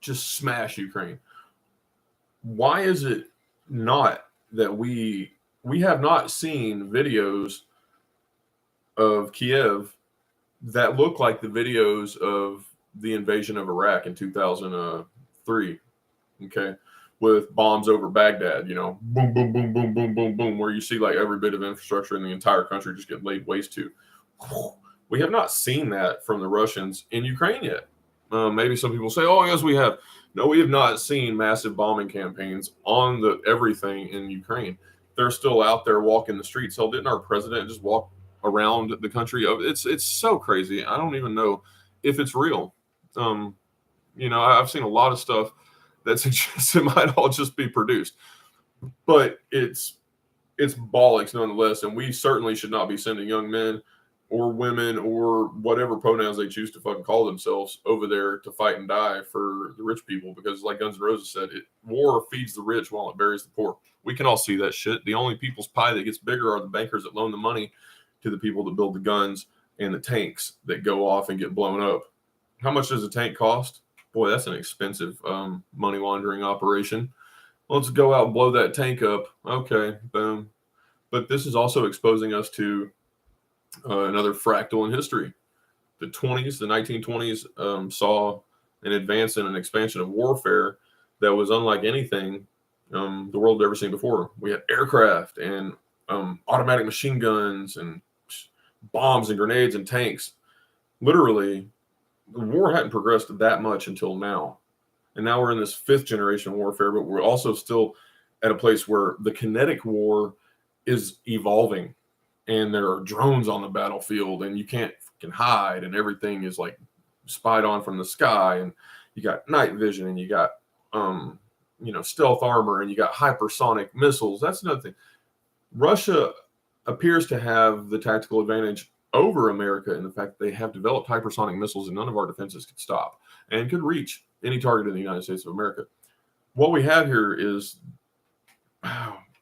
Just smash Ukraine. Why is it not that we have not seen videos of Kiev that look like the videos of the invasion of Iraq in 2003, okay, with bombs over Baghdad, you know, boom, boom, boom, boom, boom, boom, boom, where you see like every bit of infrastructure in the entire country just get laid waste to. We have not seen that from the Russians in Ukraine yet. Maybe some people say, oh, yes, we have. No, we have not seen massive bombing campaigns on the everything in Ukraine. They're still out there walking the streets. So didn't our president just walk around the country? It's so crazy. I don't even know if it's real. You know, I've seen a lot of stuff that suggests it might all just be produced, but it's bollocks nonetheless. And we certainly should not be sending young men or women or whatever pronouns they choose to fucking call themselves over there to fight and die for the rich people, because like Guns N' Roses said, war feeds the rich while it buries the poor. We can all see that shit. The only people's pie that gets bigger are the bankers that loan the money to the people that build the guns and the tanks that go off and get blown up. How much does a tank cost? Boy, that's an expensive money laundering operation. Let's go out and blow that tank up. Okay, boom. But this is also exposing us to another fractal in history. The 1920s saw an advance and an expansion of warfare that was unlike anything the world had ever seen before. We had aircraft and automatic machine guns and bombs and grenades and tanks. Literally, the war hadn't progressed that much until now. And now we're in this 5th generation warfare, but we're also still at a place where the kinetic war is evolving. And there are drones on the battlefield, and you can't fucking hide, and everything is like spied on from the sky, and you got night vision, and you got stealth armor, and you got hypersonic missiles. That's another thing. Russia appears to have the tactical advantage over America in the fact that they have developed hypersonic missiles, and none of our defenses could stop and could reach any target in the United States of America. What we have here is,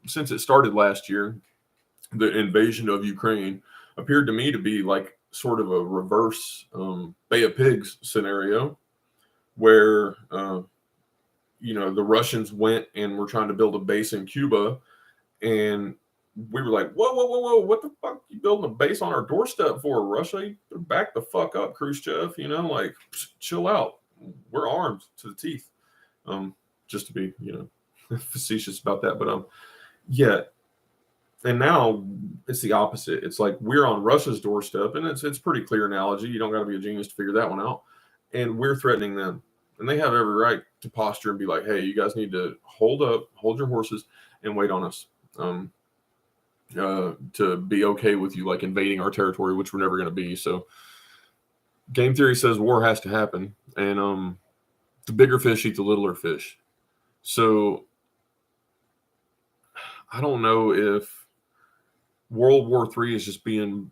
since it started last year, the invasion of Ukraine appeared to me to be like sort of a reverse Bay of Pigs scenario, where the Russians went and were trying to build a base in Cuba, and we were like, whoa, what the fuck are you building a base on our doorstep for, Russia? You back the fuck up, Khrushchev, like, chill out. We're armed to the teeth. Just to be, facetious about that, but yeah. And now it's the opposite. It's like we're on Russia's doorstep, and it's pretty clear analogy. You don't got to be a genius to figure that one out. And we're threatening them, and they have every right to posture and be like, "Hey, you guys need to hold up, hold your horses, and wait on us to be okay with you like invading our territory, which we're never going to be." So, game theory says war has to happen, and the bigger fish eat the littler fish. So, I don't know if World War III is just being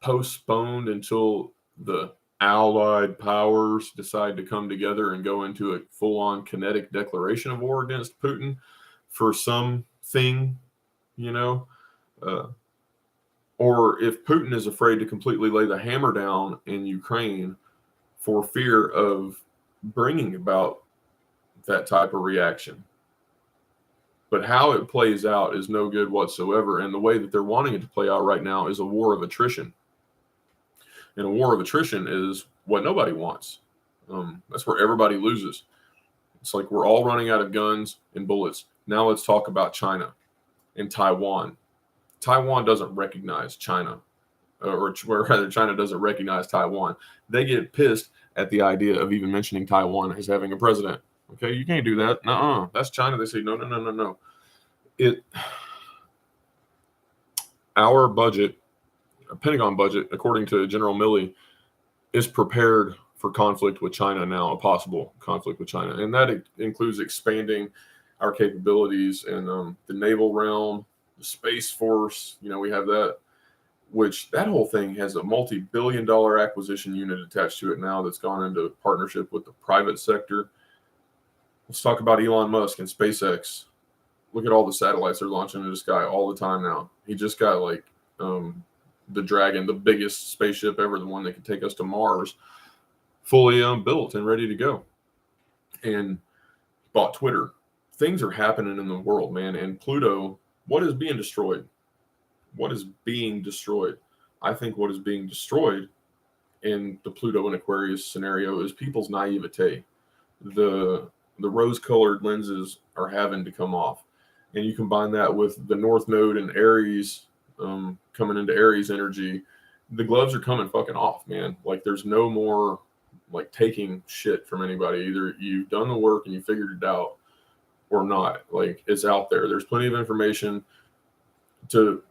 postponed until the Allied powers decide to come together and go into a full-on kinetic declaration of war against Putin for something, or if Putin is afraid to completely lay the hammer down in Ukraine for fear of bringing about that type of reaction. But how it plays out is no good whatsoever. And the way that they're wanting it to play out right now is a war of attrition. And a war of attrition is what nobody wants. That's where everybody loses. It's like we're all running out of guns and bullets. Now let's talk about China and Taiwan. Taiwan doesn't recognize China, or rather China doesn't recognize Taiwan. They get pissed at the idea of even mentioning Taiwan as having a president. Okay, you can't do that. Nuh-uh. That's China. They say, no. Our budget, Pentagon budget, according to General Milley, is prepared for conflict with China now, a possible conflict with China. And that includes expanding our capabilities in the naval realm, the Space Force. We have that, which that whole thing has a multi-billion-dollar acquisition unit attached to it now that's gone into partnership with the private sector. Let's talk about Elon Musk and SpaceX. Look at all the satellites they're launching into the sky all the time now. He just got the Dragon, the biggest spaceship ever, the one that could take us to Mars, fully built and ready to go. And bought Twitter. Things are happening in the world, man. And Pluto, what is being destroyed? What is being destroyed? I think what is being destroyed in the Pluto and Aquarius scenario is people's naivete. The rose-colored lenses are having to come off. And you combine that with the North Node and Aries coming into Aries energy, the gloves are coming fucking off, man. Like, there's no more taking shit from anybody. Either you've done the work and you figured it out or not. Like, it's out there. There's plenty of information to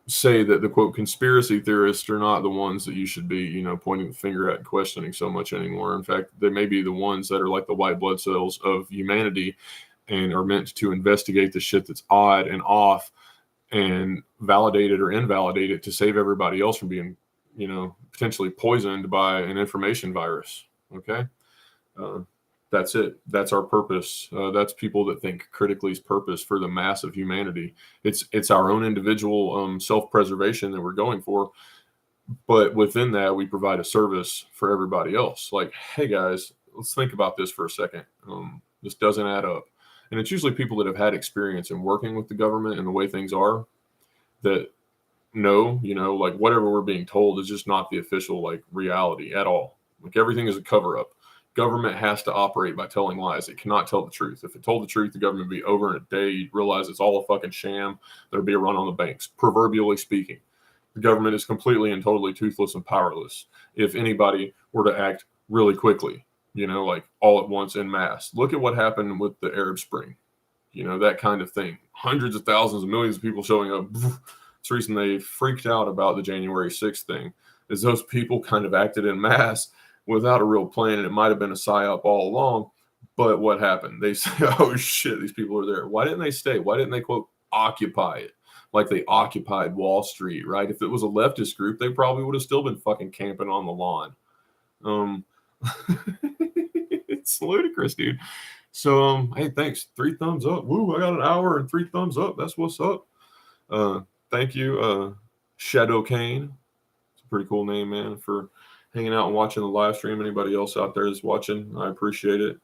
say that the quote conspiracy theorists are not the ones that you should be, pointing the finger at and questioning so much anymore. In fact, they may be the ones that are like the white blood cells of humanity and are meant to investigate the shit that's odd and off and validate it or invalidate it to save everybody else from being, potentially poisoned by an information virus. Okay. That's it. That's our purpose. That's people that think critically's purpose for the mass of humanity. It's our own individual self-preservation that we're going for. But within that, we provide a service for everybody else. Like, hey guys, let's think about this for a second. This doesn't add up. And it's usually people that have had experience in working with the government and the way things are that know, whatever we're being told is just not the official reality at all. Like, everything is a cover up. Government has to operate by telling lies. It cannot tell the truth. If it told the truth, the government would be over in a day. You'd realize it's all a fucking sham. There'd be a run on the banks, proverbially speaking. The government is completely and totally toothless and powerless. If anybody were to act really quickly, all at once en masse. Look at what happened with the Arab Spring, that kind of thing. Hundreds of thousands of millions of people showing up. It's the reason they freaked out about the January 6th thing, is those people kind of acted en masse without a real plan, and it might have been a psyop all along. But what happened? They say, oh shit, these people are there. Why didn't they stay? Why didn't they, quote, occupy it like they occupied Wall Street, right? If it was a leftist group, they probably would have still been fucking camping on the lawn. It's ludicrous, dude. So, hey, thanks. 3 thumbs up. Woo, I got an hour and 3 thumbs up. That's what's up. Thank you, Shadow Kane. It's a pretty cool name, man, for hanging out and watching the live stream. Anybody else out there that's watching, I appreciate it.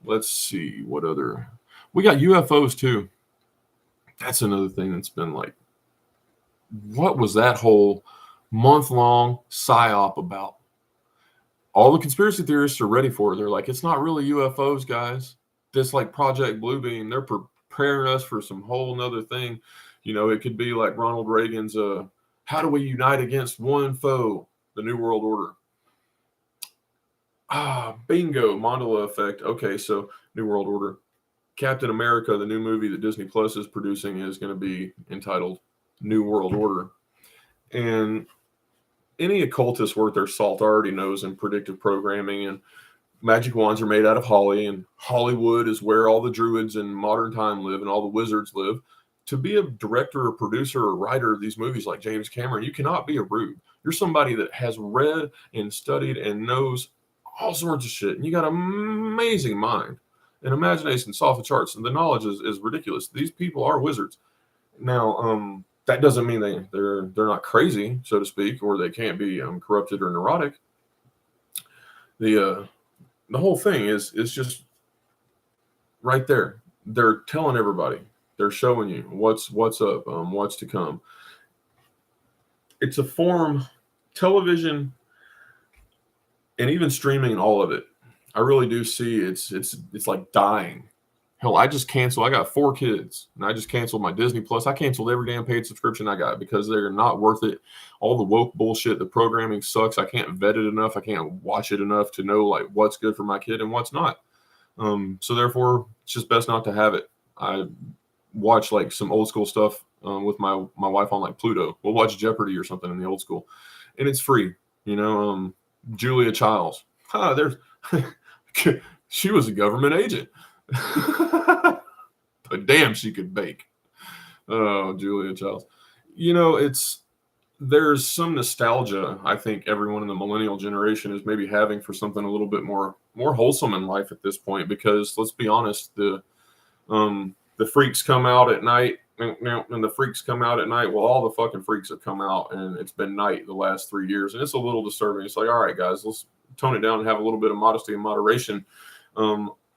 Let's see what other. We got UFOs too. That's another thing that's been what was that whole month-long psyop about? All the conspiracy theorists are ready for it. They're like, it's not really UFOs, guys. This Project Bluebeam, they're preparing us for some whole nother thing. It could be like Ronald Reagan's, how do we unite against one foe? The New World Order. Bingo, Mandela effect. Okay, so New World Order. Captain America, the new movie that Disney Plus is producing, is going to be entitled New World Order. And any occultist worth their salt already knows in predictive programming and magic wands are made out of holly, and Hollywood is where all the druids in modern time live and all the wizards live. To be a director or producer or writer of these movies like James Cameron, you cannot be a rube. You're somebody that has read and studied and knows all sorts of shit. And you got an amazing mind and imagination off the charts. And the knowledge is ridiculous. These people are wizards. Now, That doesn't mean they're not crazy, so to speak, or they can't be corrupted or neurotic. The whole thing is just right there. They're telling everybody. They're showing you what's up, what's to come. It's a form, television, and even streaming, all of it. I really do see it's like dying. Hell, I just canceled. I got 4 kids, and I just canceled my Disney Plus. I canceled every damn paid subscription I got because they're not worth it. All the woke bullshit, the programming sucks. I can't vet it enough. I can't watch it enough to know like what's good for my kid and what's not. So therefore, it's just best not to have it. I watch like some old school stuff with my wife on like Pluto. We'll watch Jeopardy or something in the old school, and it's free. You know, Julia Childs. There's she was a government agent. But damn, she could bake. Oh, Julia Childs. You know, there's some nostalgia I think everyone in the millennial generation is maybe having for something a little bit more wholesome in life at this point, because let's be honest, the freaks come out at night, and the freaks come out at night. Well, all the fucking freaks have come out, and it's been night the last 3 years, and it's a little disturbing. It's like, all right, guys, let's tone it down and have a little bit of modesty and moderation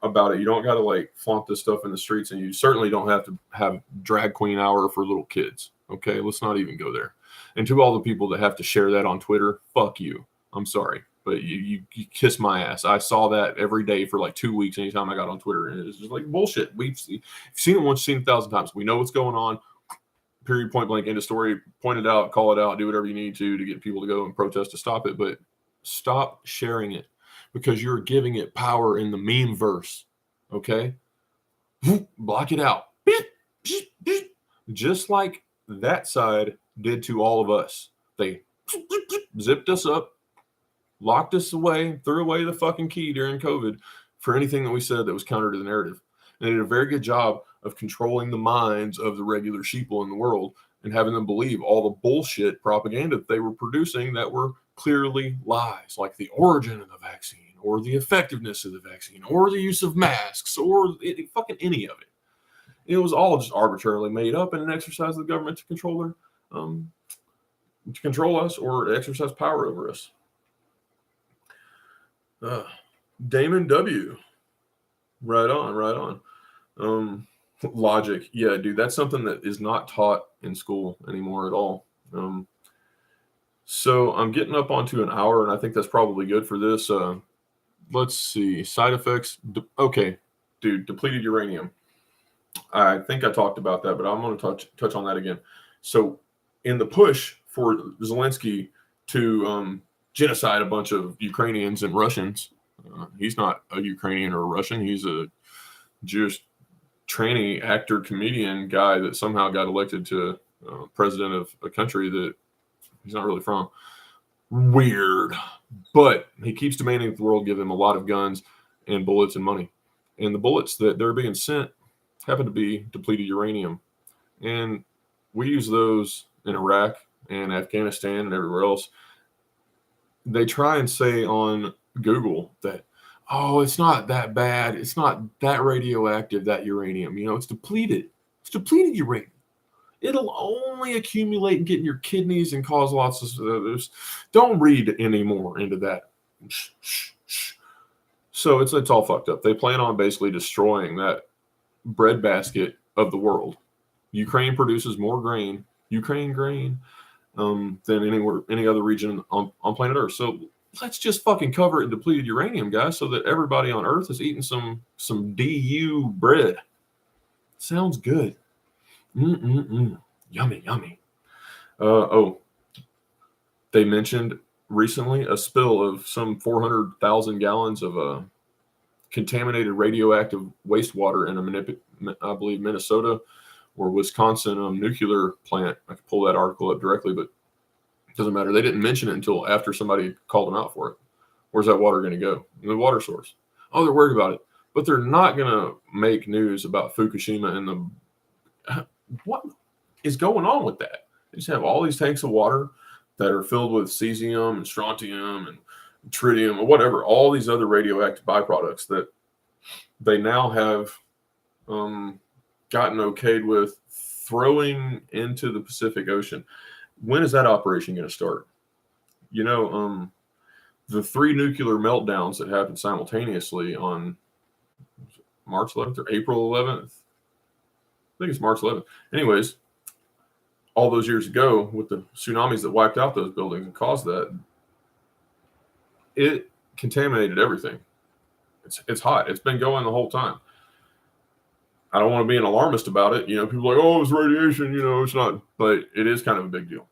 about it. You don't got to like flaunt this stuff in the streets, and you certainly don't have to have drag queen hour for little kids. Okay, let's not even go there. And to all the people that have to share that on Twitter, fuck you. I'm sorry, but you kiss my ass. I saw that every day for like 2 weeks anytime I got on Twitter, and it's just like bullshit. We've seen it once, seen it 1,000 times. We know what's going on. Period, point blank, end of story. Point it out, call it out, do whatever you need to get people to go and protest to stop it. But stop sharing it, because you're giving it power in the meme verse. Okay? Block it out. Just like that side did to all of us. They zipped us up, locked us away, threw away the fucking key during COVID for anything that we said that was counter to the narrative. And they did a very good job of controlling the minds of the regular sheeple in the world and having them believe all the bullshit propaganda that they were producing that were clearly lies, like the origin of the vaccine or the effectiveness of the vaccine or the use of masks or fucking any of it. It was all just arbitrarily made up in an exercise of the government to control to control us or exercise power over us. Damon W. Right on. Logic. Yeah, dude, that's something that is not taught in school anymore at all. So I'm getting up onto an hour, and I think that's probably good for this. Let's see. Side effects. Okay, dude, depleted uranium. I think I talked about that, but I'm going to touch on that again. So in the push for Zelensky to genocide a bunch of Ukrainians and Russians, he's not a Ukrainian or a Russian. He's a Jewish tranny actor, comedian guy that somehow got elected to president of a country that he's not really from. Weird. But he keeps demanding that the world give him a lot of guns and bullets and money. And the bullets that they're being sent happen to be depleted uranium. And we use those in Iraq and Afghanistan and everywhere else. They try and say on Google that, oh, it's not that bad. It's not that radioactive, that uranium. You know, it's depleted. It's depleted uranium. It'll only accumulate and get in your kidneys and cause lots of others. Don't read any more into that. So it's all fucked up. They plan on basically destroying that breadbasket of the world. Ukraine produces more grain, than any other region on planet Earth. So let's just fucking cover it in depleted uranium, guys, so that everybody on Earth is eating some DU bread. Sounds good. Yummy. They mentioned recently a spill of some 400,000 gallons of contaminated radioactive wastewater in I believe Minnesota or Wisconsin nuclear plant. I could pull that article up directly, but it doesn't matter. They didn't mention it until after somebody called them out for it. Where's that water going to go? The water source. Oh, they're worried about it, but they're not going to make news about Fukushima and what is going on with that. They just have all these tanks of water that are filled with cesium and strontium and tritium or whatever, all these other radioactive byproducts that they now have gotten okayed with throwing into the Pacific Ocean. When is that operation going to start? You know, the 3 nuclear meltdowns that happened simultaneously on March 11th or April 11th. I think it's March 11th. Anyways, all those years ago with the tsunamis that wiped out those buildings and caused that, it contaminated everything. It's hot. It's been going the whole time. I don't want to be an alarmist about it. You know, people are like, oh, it's radiation. You know, it's not. But it is kind of a big deal.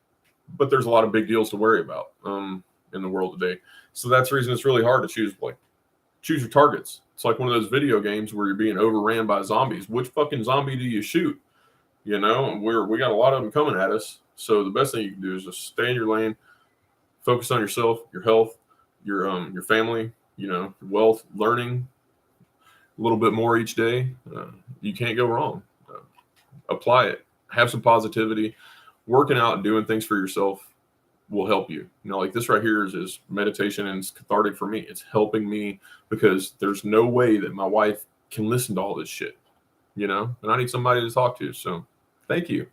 But there's a lot of big deals to worry about in the world today. So that's the reason it's really hard to choose your targets. It's like one of those video games where you're being overran by zombies. Which fucking zombie do you shoot? You know, we got a lot of them coming at us. So the best thing you can do is just stay in your lane, focus on yourself, your health, your family, you know, your wealth, learning a little bit more each day. You can't go wrong. Apply it. Have some positivity. Working out and doing things for yourself will help you. You know, like this right here is meditation, and it's cathartic for me. It's helping me because there's no way that my wife can listen to all this shit, you know, and I need somebody to talk to. So thank you.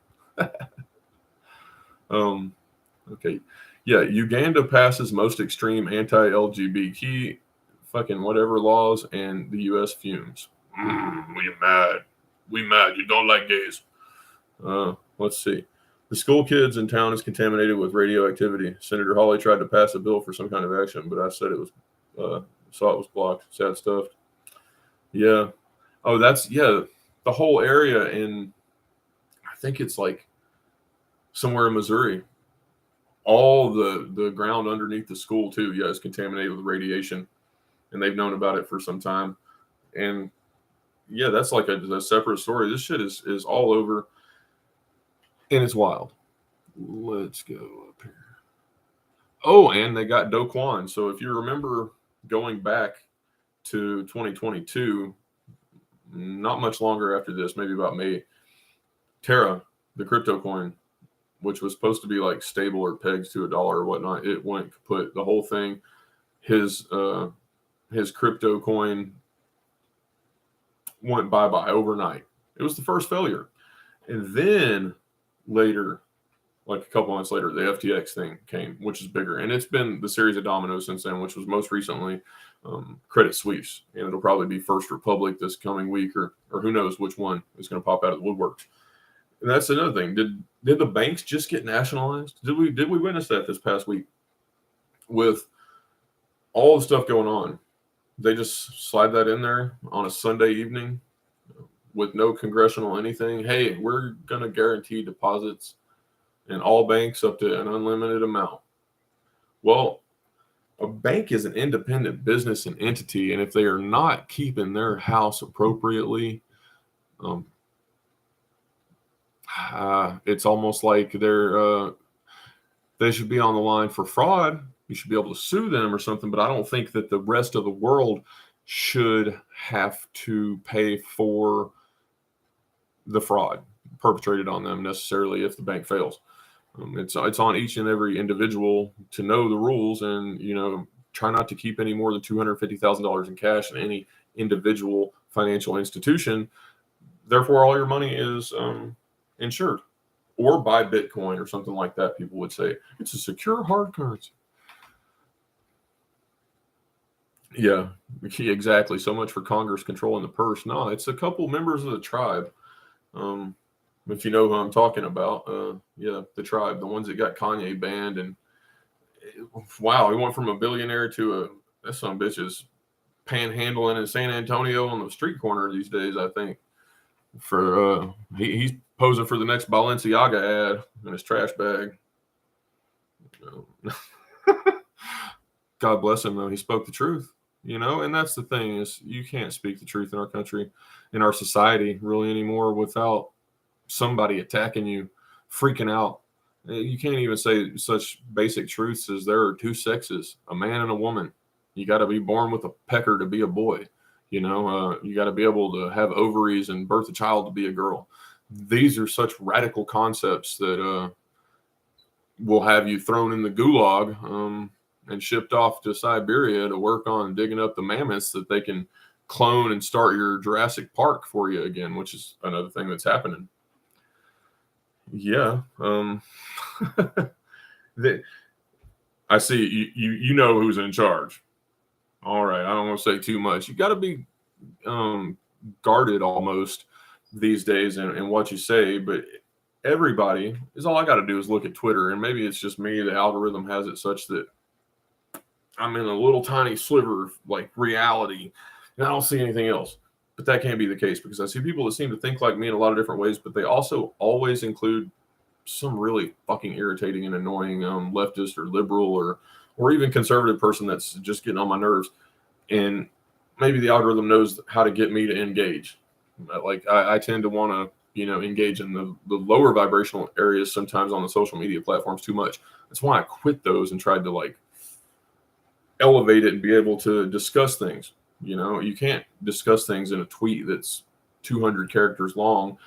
Okay. Yeah. Uganda passes most extreme anti-LGBT fucking whatever laws, and the U.S. fumes. We mad. You don't like gays. Let's see. The school kids in town is contaminated with radioactivity. Senator Hawley tried to pass a bill for some kind of action, but I said it was saw it was blocked. Sad stuff. Yeah. Oh, the whole area in, I think it's like somewhere in Missouri. All the ground underneath the school too, is contaminated with radiation, and they've known about it for some time. And yeah, that's like a separate story. This shit is all over, and it's wild. Let's go up here. Oh, and they got Do Kwon. So if you remember going back to 2022, not much longer after this, maybe about May, Terra, the crypto coin, which was supposed to be like stable or pegs to $1 or whatnot, it went kaput. The whole thing, his crypto coin went bye-bye overnight. It was the first failure. And then later, like a couple months later, the FTX thing came, which is bigger. And it's been the series of dominoes since then, which was most recently Credit Suisse. And it'll probably be First Republic this coming week, or who knows which one is going to pop out of the woodworks. And that's another thing. Did the banks just get nationalized? Did we witness that this past week with all the stuff going on? They just slide that in there on a Sunday evening with no congressional anything. Hey, we're going to guarantee deposits in all banks up to an unlimited amount. Well, a bank is an independent business and entity, and if they are not keeping their house appropriately, it's almost like they should be on the line for fraud. You should be able to sue them or something, but I don't think that the rest of the world should have to pay for the fraud perpetrated on them necessarily if the bank fails. It's on each and every individual to know the rules, and try not to keep any more than $250,000 in cash in any individual financial institution. Therefore, all your money is insured, or buy Bitcoin or something like that. People would say it's a secure hard currency. Yeah, exactly. So much for Congress controlling the purse. No, it's a couple members of the tribe. If you know who I'm talking about, the tribe, the ones that got Kanye banned, and wow, he went from a billionaire to that son of a bitch is panhandling in San Antonio on the street corner these days. I think for he's posing for the next Balenciaga ad in his trash bag. God bless him, though. He spoke the truth, and that's the thing is you can't speak the truth in our country, in our society, really anymore without somebody attacking you, freaking out. You can't even say such basic truths as there are two sexes, a man and a woman. You got to be born with a pecker to be a boy. You got to be able to have ovaries and birth a child to be a girl. These are such radical concepts that will have you thrown in the gulag and shipped off to Siberia to work on digging up the mammoths that they can clone and start your Jurassic Park for you again, which is another thing that's happening. Yeah. the, I see you know who's in charge. All right, I don't want to say too much. You got to be guarded almost these days and what you say, but everybody is all I got to do is look at Twitter, and maybe it's just me. The algorithm has it such that I'm in a little tiny sliver of like reality, and I don't see anything else. But that can't be the case because I see people that seem to think like me in a lot of different ways, but they also always include some really fucking irritating and annoying leftist or liberal or even conservative person that's just getting on my nerves. And maybe the algorithm knows how to get me to engage. Like I tend to want to, engage in the lower vibrational areas sometimes on the social media platforms too much. That's why I quit those and tried to like elevate it and be able to discuss things. You can't discuss things in a tweet that's 200 characters long.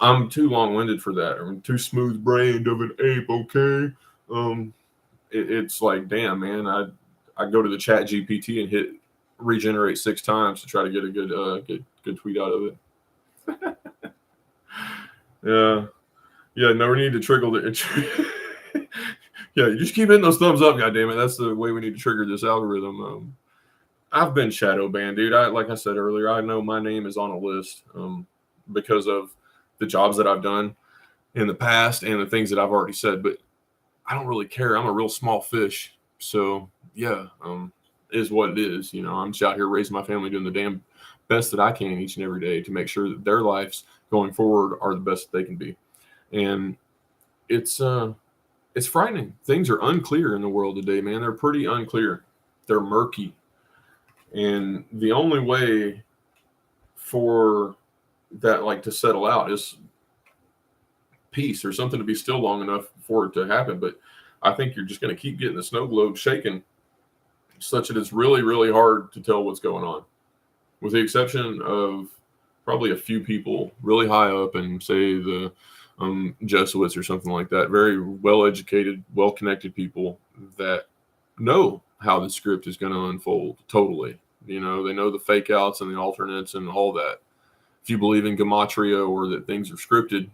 I'm too long-winded for that. I'm too smooth-brained of an ape. Okay, it's like, damn, man. I go to the Chat GPT and hit regenerate 6 times to try to get a good tweet out of it. Yeah. No, we need to trigger the. Yeah, you just keep hitting those thumbs up, goddammit. That's the way we need to trigger this algorithm. I've been shadow banned, dude. Like I said earlier, I know my name is on a list because of the jobs that I've done in the past and the things that I've already said, but I don't really care. I'm a real small fish. So yeah, is what it is. I'm just out here raising my family, doing the damn best that I can each and every day to make sure that their lives going forward are the best that they can be. And it's frightening. Things are unclear in the world today, man. They're pretty unclear. They're murky. And the only way for that like to settle out is peace or something to be still long enough for it to happen. But I think you're just going to keep getting the snow globe shaking such that it's really, really hard to tell what's going on, with the exception of probably a few people really high up and say the Jesuits or something like that, very well-educated, well-connected people that know how the script is going to unfold totally. They know the fake outs and the alternates and all that. If you believe in gematria or that things are scripted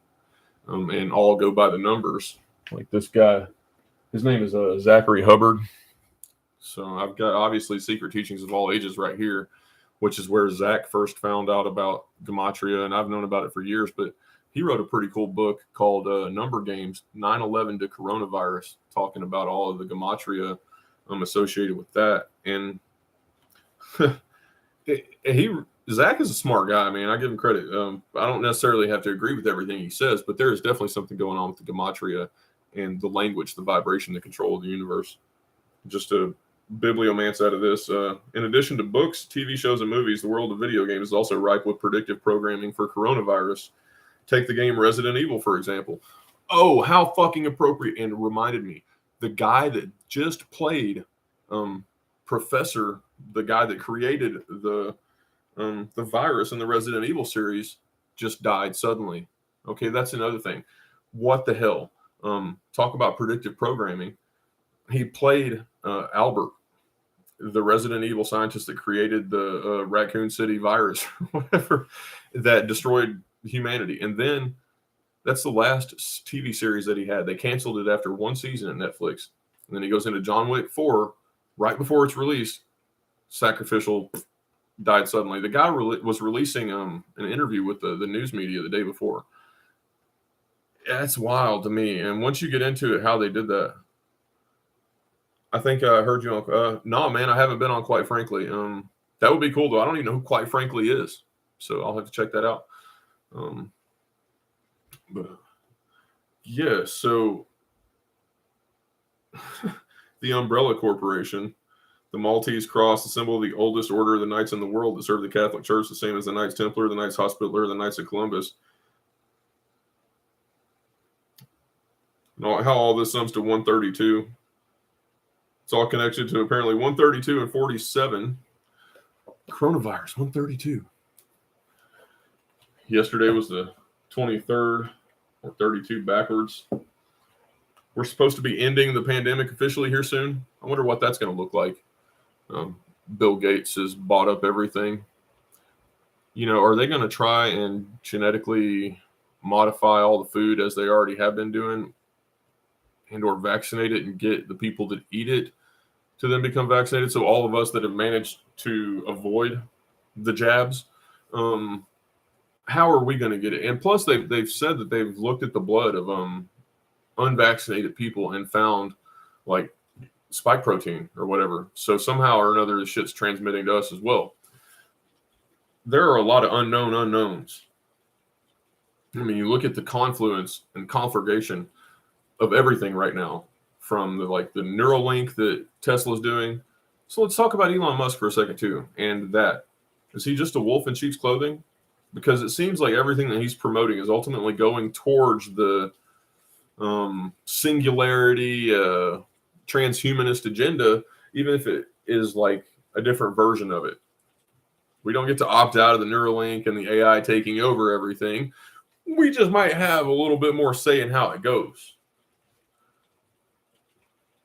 and all go by the numbers, like this guy, his name is Zachary Hubbard. So I've got obviously Secret Teachings of All Ages right here, which is where Zach first found out about gematria, and I've known about it for years, but he wrote a pretty cool book called Number Games, 9/11 to Coronavirus, talking about all of the gematria associated with that. And Zach is a smart guy, man. I give him credit. I don't necessarily have to agree with everything he says, but there is definitely something going on with the gematria and the language, the vibration, the control of the universe. Just a bibliomance out of this. In addition to books, TV shows, and movies, the world of video games is also ripe with predictive programming for coronavirus. Take the game Resident Evil, for example. Oh, how fucking appropriate. And reminded me, the guy that just played Professor, the guy that created the virus in the Resident Evil series, just died suddenly. Okay, that's another thing. What the hell? Talk about predictive programming. He played Albert, the Resident Evil scientist that created the Raccoon City virus, whatever, that destroyed humanity. And then that's the last TV series that he had. They canceled it after one season at Netflix. And then he goes into John Wick 4 right before it's released. Sacrificial, died suddenly. The guy was releasing an interview with the news media the day before. That's wild to me. And once you get into it, how they did that, I think I heard you on. No, man, I haven't been on Quite Frankly. That would be cool, though. I don't even know who Quite Frankly is, so I'll have to check that out. But yeah, so the Umbrella Corporation, the Maltese Cross, the symbol of the oldest order of the Knights in the world that serve the Catholic Church, the same as the Knights Templar, the Knights Hospitaller, the Knights of Columbus. How all this sums to 132. It's all connected to apparently 132 and 47. Coronavirus, 132. Yesterday was the 23rd, or 32 backwards. We're supposed to be ending the pandemic officially here soon. I wonder what that's going to look like. Bill Gates has bought up everything. Are they going to try and genetically modify all the food as they already have been doing, and or vaccinate it and get the people that eat it to then become vaccinated. So all of us that have managed to avoid the jabs, how are we going to get it? And plus, they've said that they've looked at the blood of unvaccinated people and found like spike protein or whatever. So somehow or another, the shit's transmitting to us as well. There are a lot of unknown unknowns. I mean, you look at the confluence and conflagration of everything right now, from the neural link that Tesla's doing. So let's talk about Elon Musk for a second too. And that, is he just a wolf in sheep's clothing? Because it seems like everything that he's promoting is ultimately going towards the singularity, transhumanist agenda, even if it is like a different version of it. We don't get to opt out of the Neuralink and the AI taking over everything. We just might have a little bit more say in how it goes.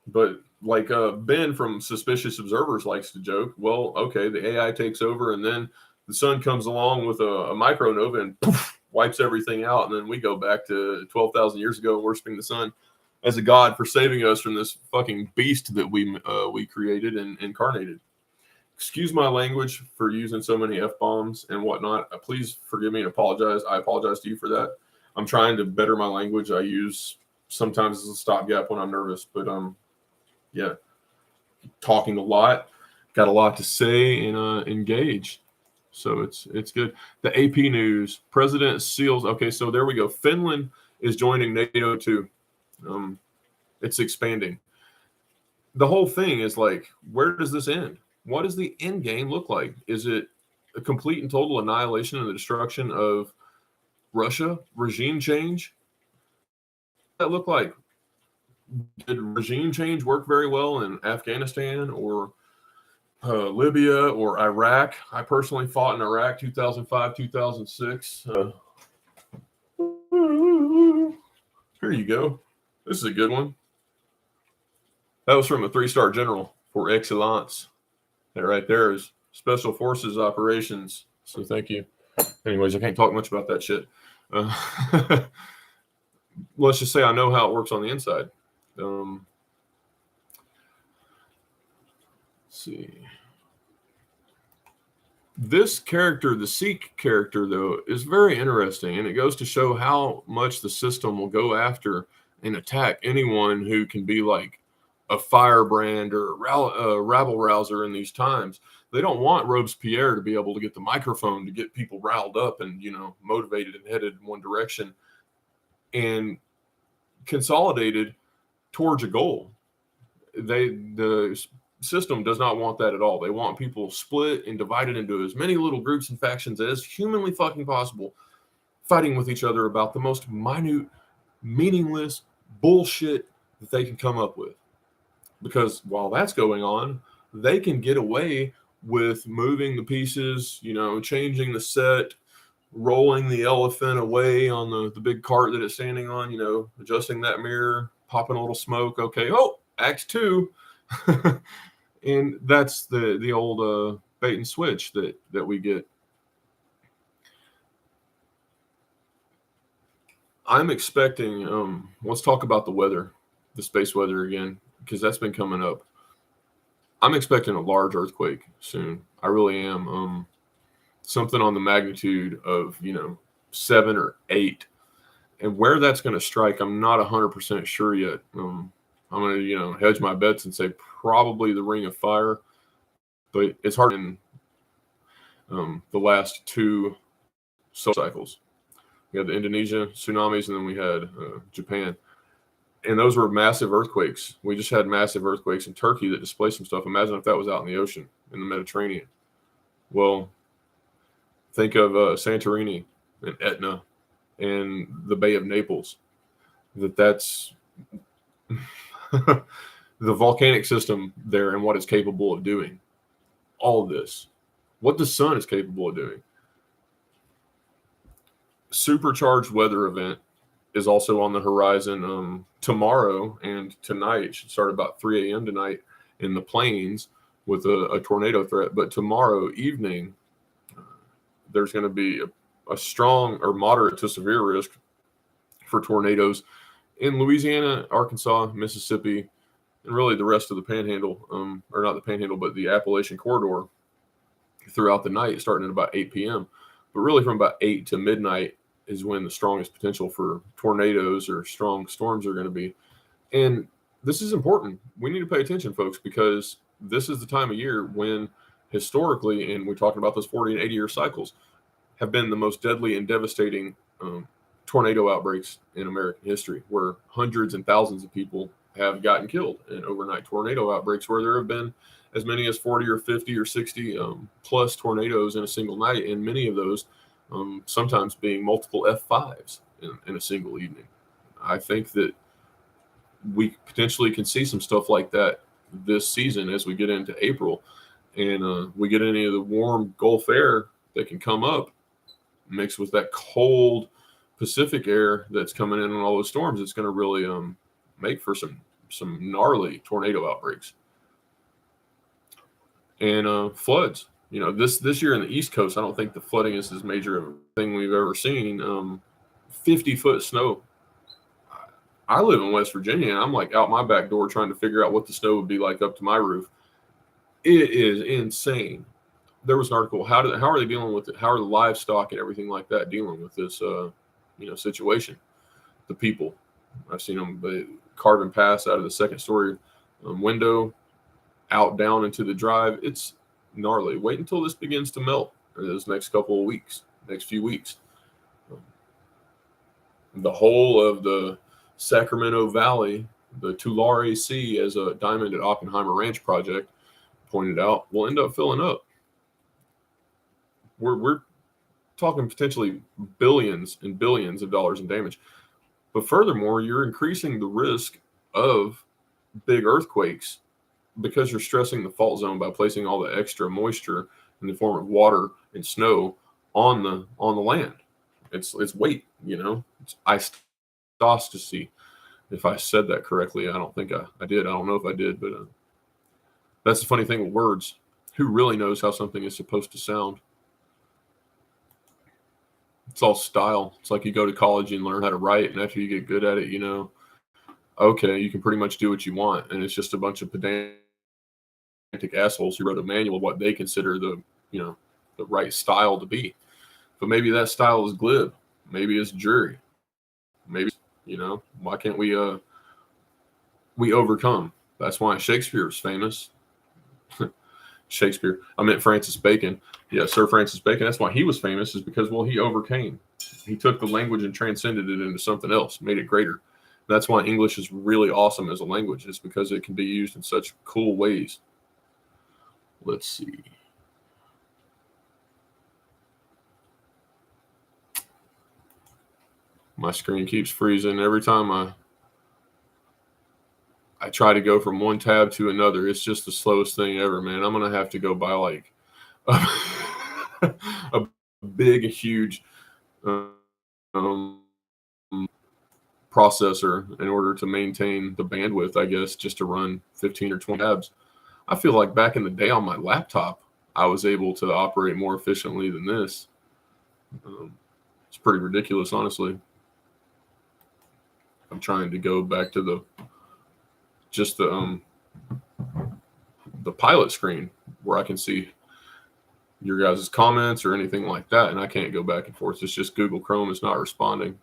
But like Ben from Suspicious Observers likes to joke, well, okay, the AI takes over and then the sun comes along with a micronova and poof, wipes everything out. And then we go back to 12,000 years ago worshiping the sun as a god for saving us from this fucking beast that we created and incarnated. Excuse my language for using so many F-bombs and whatnot. Please forgive me and apologize. I apologize to you for that. I'm trying to better my language. I use sometimes as a stopgap when I'm nervous, but yeah, talking a lot, got a lot to say and engage. So it's good. The AP News, President seals. Okay, so there we go. Finland is joining NATO too. It's expanding. The whole thing is like, where does this end? What does the end game look like? Is it a complete and total annihilation and the destruction of Russia? Regime change? What does that look like? Did regime change work very well in Afghanistan or Libya or Iraq? I personally fought in Iraq 2005, 2006. Here you go. This is a good one. That was from a 3-star general for excellence. That right there is Special Forces operations. So thank you. Anyways, I can't talk much about that shit. Let's just say I know how it works on the inside. Let's see. This character, the Sikh character, though, is very interesting, and it goes to show how much the system will go after and attack anyone who can be like a firebrand or rabble rouser in these times. They don't want Robespierre to be able to get the microphone to get people riled up and, motivated and headed in one direction and consolidated towards a goal. The system does not want that at all. They want people split and divided into as many little groups and factions as humanly fucking possible, fighting with each other about the most minute, meaningless bullshit that they can come up with. Because while that's going on, they can get away with moving the pieces, changing the set, rolling the elephant away on the big cart that it's standing on, adjusting that mirror, popping a little smoke. Okay, Acts 2. And that's the old bait and switch that we get. I'm expecting, let's talk about the weather, the space weather again, because that's been coming up. I'm expecting a large earthquake soon. I really am. Something on the magnitude of, 7 or 8. And where that's going to strike, I'm not 100% sure yet. I'm going to, hedge my bets and say probably the Ring of Fire. But it's hard in the last 2 solar cycles. We had the Indonesia tsunamis, and then we had Japan. And those were massive earthquakes. We just had massive earthquakes in Turkey that displaced some stuff. Imagine if that was out in the ocean, in the Mediterranean. Well, think of Santorini and Etna and the Bay of Naples. That's the volcanic system there and what it's capable of doing. All of this. What the sun is capable of doing. Supercharged weather event is also on the horizon tomorrow and tonight. It should start about 3 a.m. tonight in the plains with a tornado threat. But tomorrow evening, there's going to be a strong or moderate to severe risk for tornadoes in Louisiana, Arkansas, Mississippi, and really the rest of the Panhandle, or not the Panhandle, but the Appalachian Corridor throughout the night, starting at about 8 p.m. But really from about 8 to midnight is when the strongest potential for tornadoes or strong storms are going to be. And this is important. We need to pay attention, folks, because this is the time of year when historically, and we're talking about those 40 and 80-year cycles, have been the most deadly and devastating tornado outbreaks in American history, where hundreds and thousands of people have gotten killed in overnight tornado outbreaks, where there have been as many as 40 or 50 or 60 plus tornadoes in a single night, and many of those sometimes being multiple F5s in a single evening. I think that we potentially can see some stuff like that this season as we get into April, and we get any of the warm Gulf air that can come up mixed with that cold Pacific air that's coming in on all those storms. It's going to really make for some gnarly tornado outbreaks and floods. You know, this year in the East Coast, I don't think the flooding is as major of a thing we've ever seen. 50-foot snow. I live in West Virginia, and I'm like out my back door trying to figure out what the snow would be like up to my roof. It is insane. There was an article. How are they dealing with it? How are the livestock and everything like that dealing with this situation? The people, I've seen them carving paths out of the second story window out down into the drive. It's gnarly. Wait until this begins to melt in this next couple of weeks, next few weeks. The whole of the Sacramento Valley, the Tulare Sea, as a Diamond at Oppenheimer Ranch project pointed out, will end up filling up. We're talking potentially billions and billions of dollars in damage. But furthermore, you're increasing the risk of big earthquakes because you're stressing the fault zone by placing all the extra moisture in the form of water and snow on the land. It's weight, it's isostasy. If I said that correctly, I don't think I did. I don't know if I did, but that's the funny thing with words. Who really knows how something is supposed to sound? It's all style. It's like you go to college and learn how to write, and after you get good at it, okay, you can pretty much do what you want. And it's just a bunch of pedantic assholes who wrote a manual of what they consider the right style to be. But maybe that style is glib. Maybe it's jury. Maybe, why can't we overcome? That's why Shakespeare is famous. Shakespeare. I meant Francis Bacon. Yeah, Sir Francis Bacon. That's why he was famous, is because, he overcame. He took the language and transcended it into something else, made it greater. That's why English is really awesome as a language, is because it can be used in such cool ways. Let's see. My screen keeps freezing every time I try to go from one tab to another. It's just the slowest thing ever, man. I'm going to have to go buy like a big, huge processor in order to maintain the bandwidth, I guess, just to run 15 or 20 tabs. I feel like back in the day on my laptop, I was able to operate more efficiently than this. It's pretty ridiculous, honestly. I'm trying to go back to the pilot screen where I can see your guys' comments or anything like that, and I can't go back and forth. It's just Google Chrome is not responding.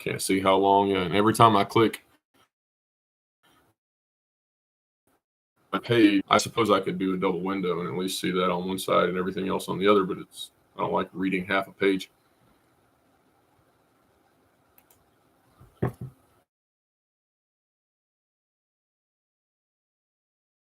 Can't see how long, and every time I click a page, I suppose I could do a double window and at least see that on one side and everything else on the other, but I don't like reading half a page.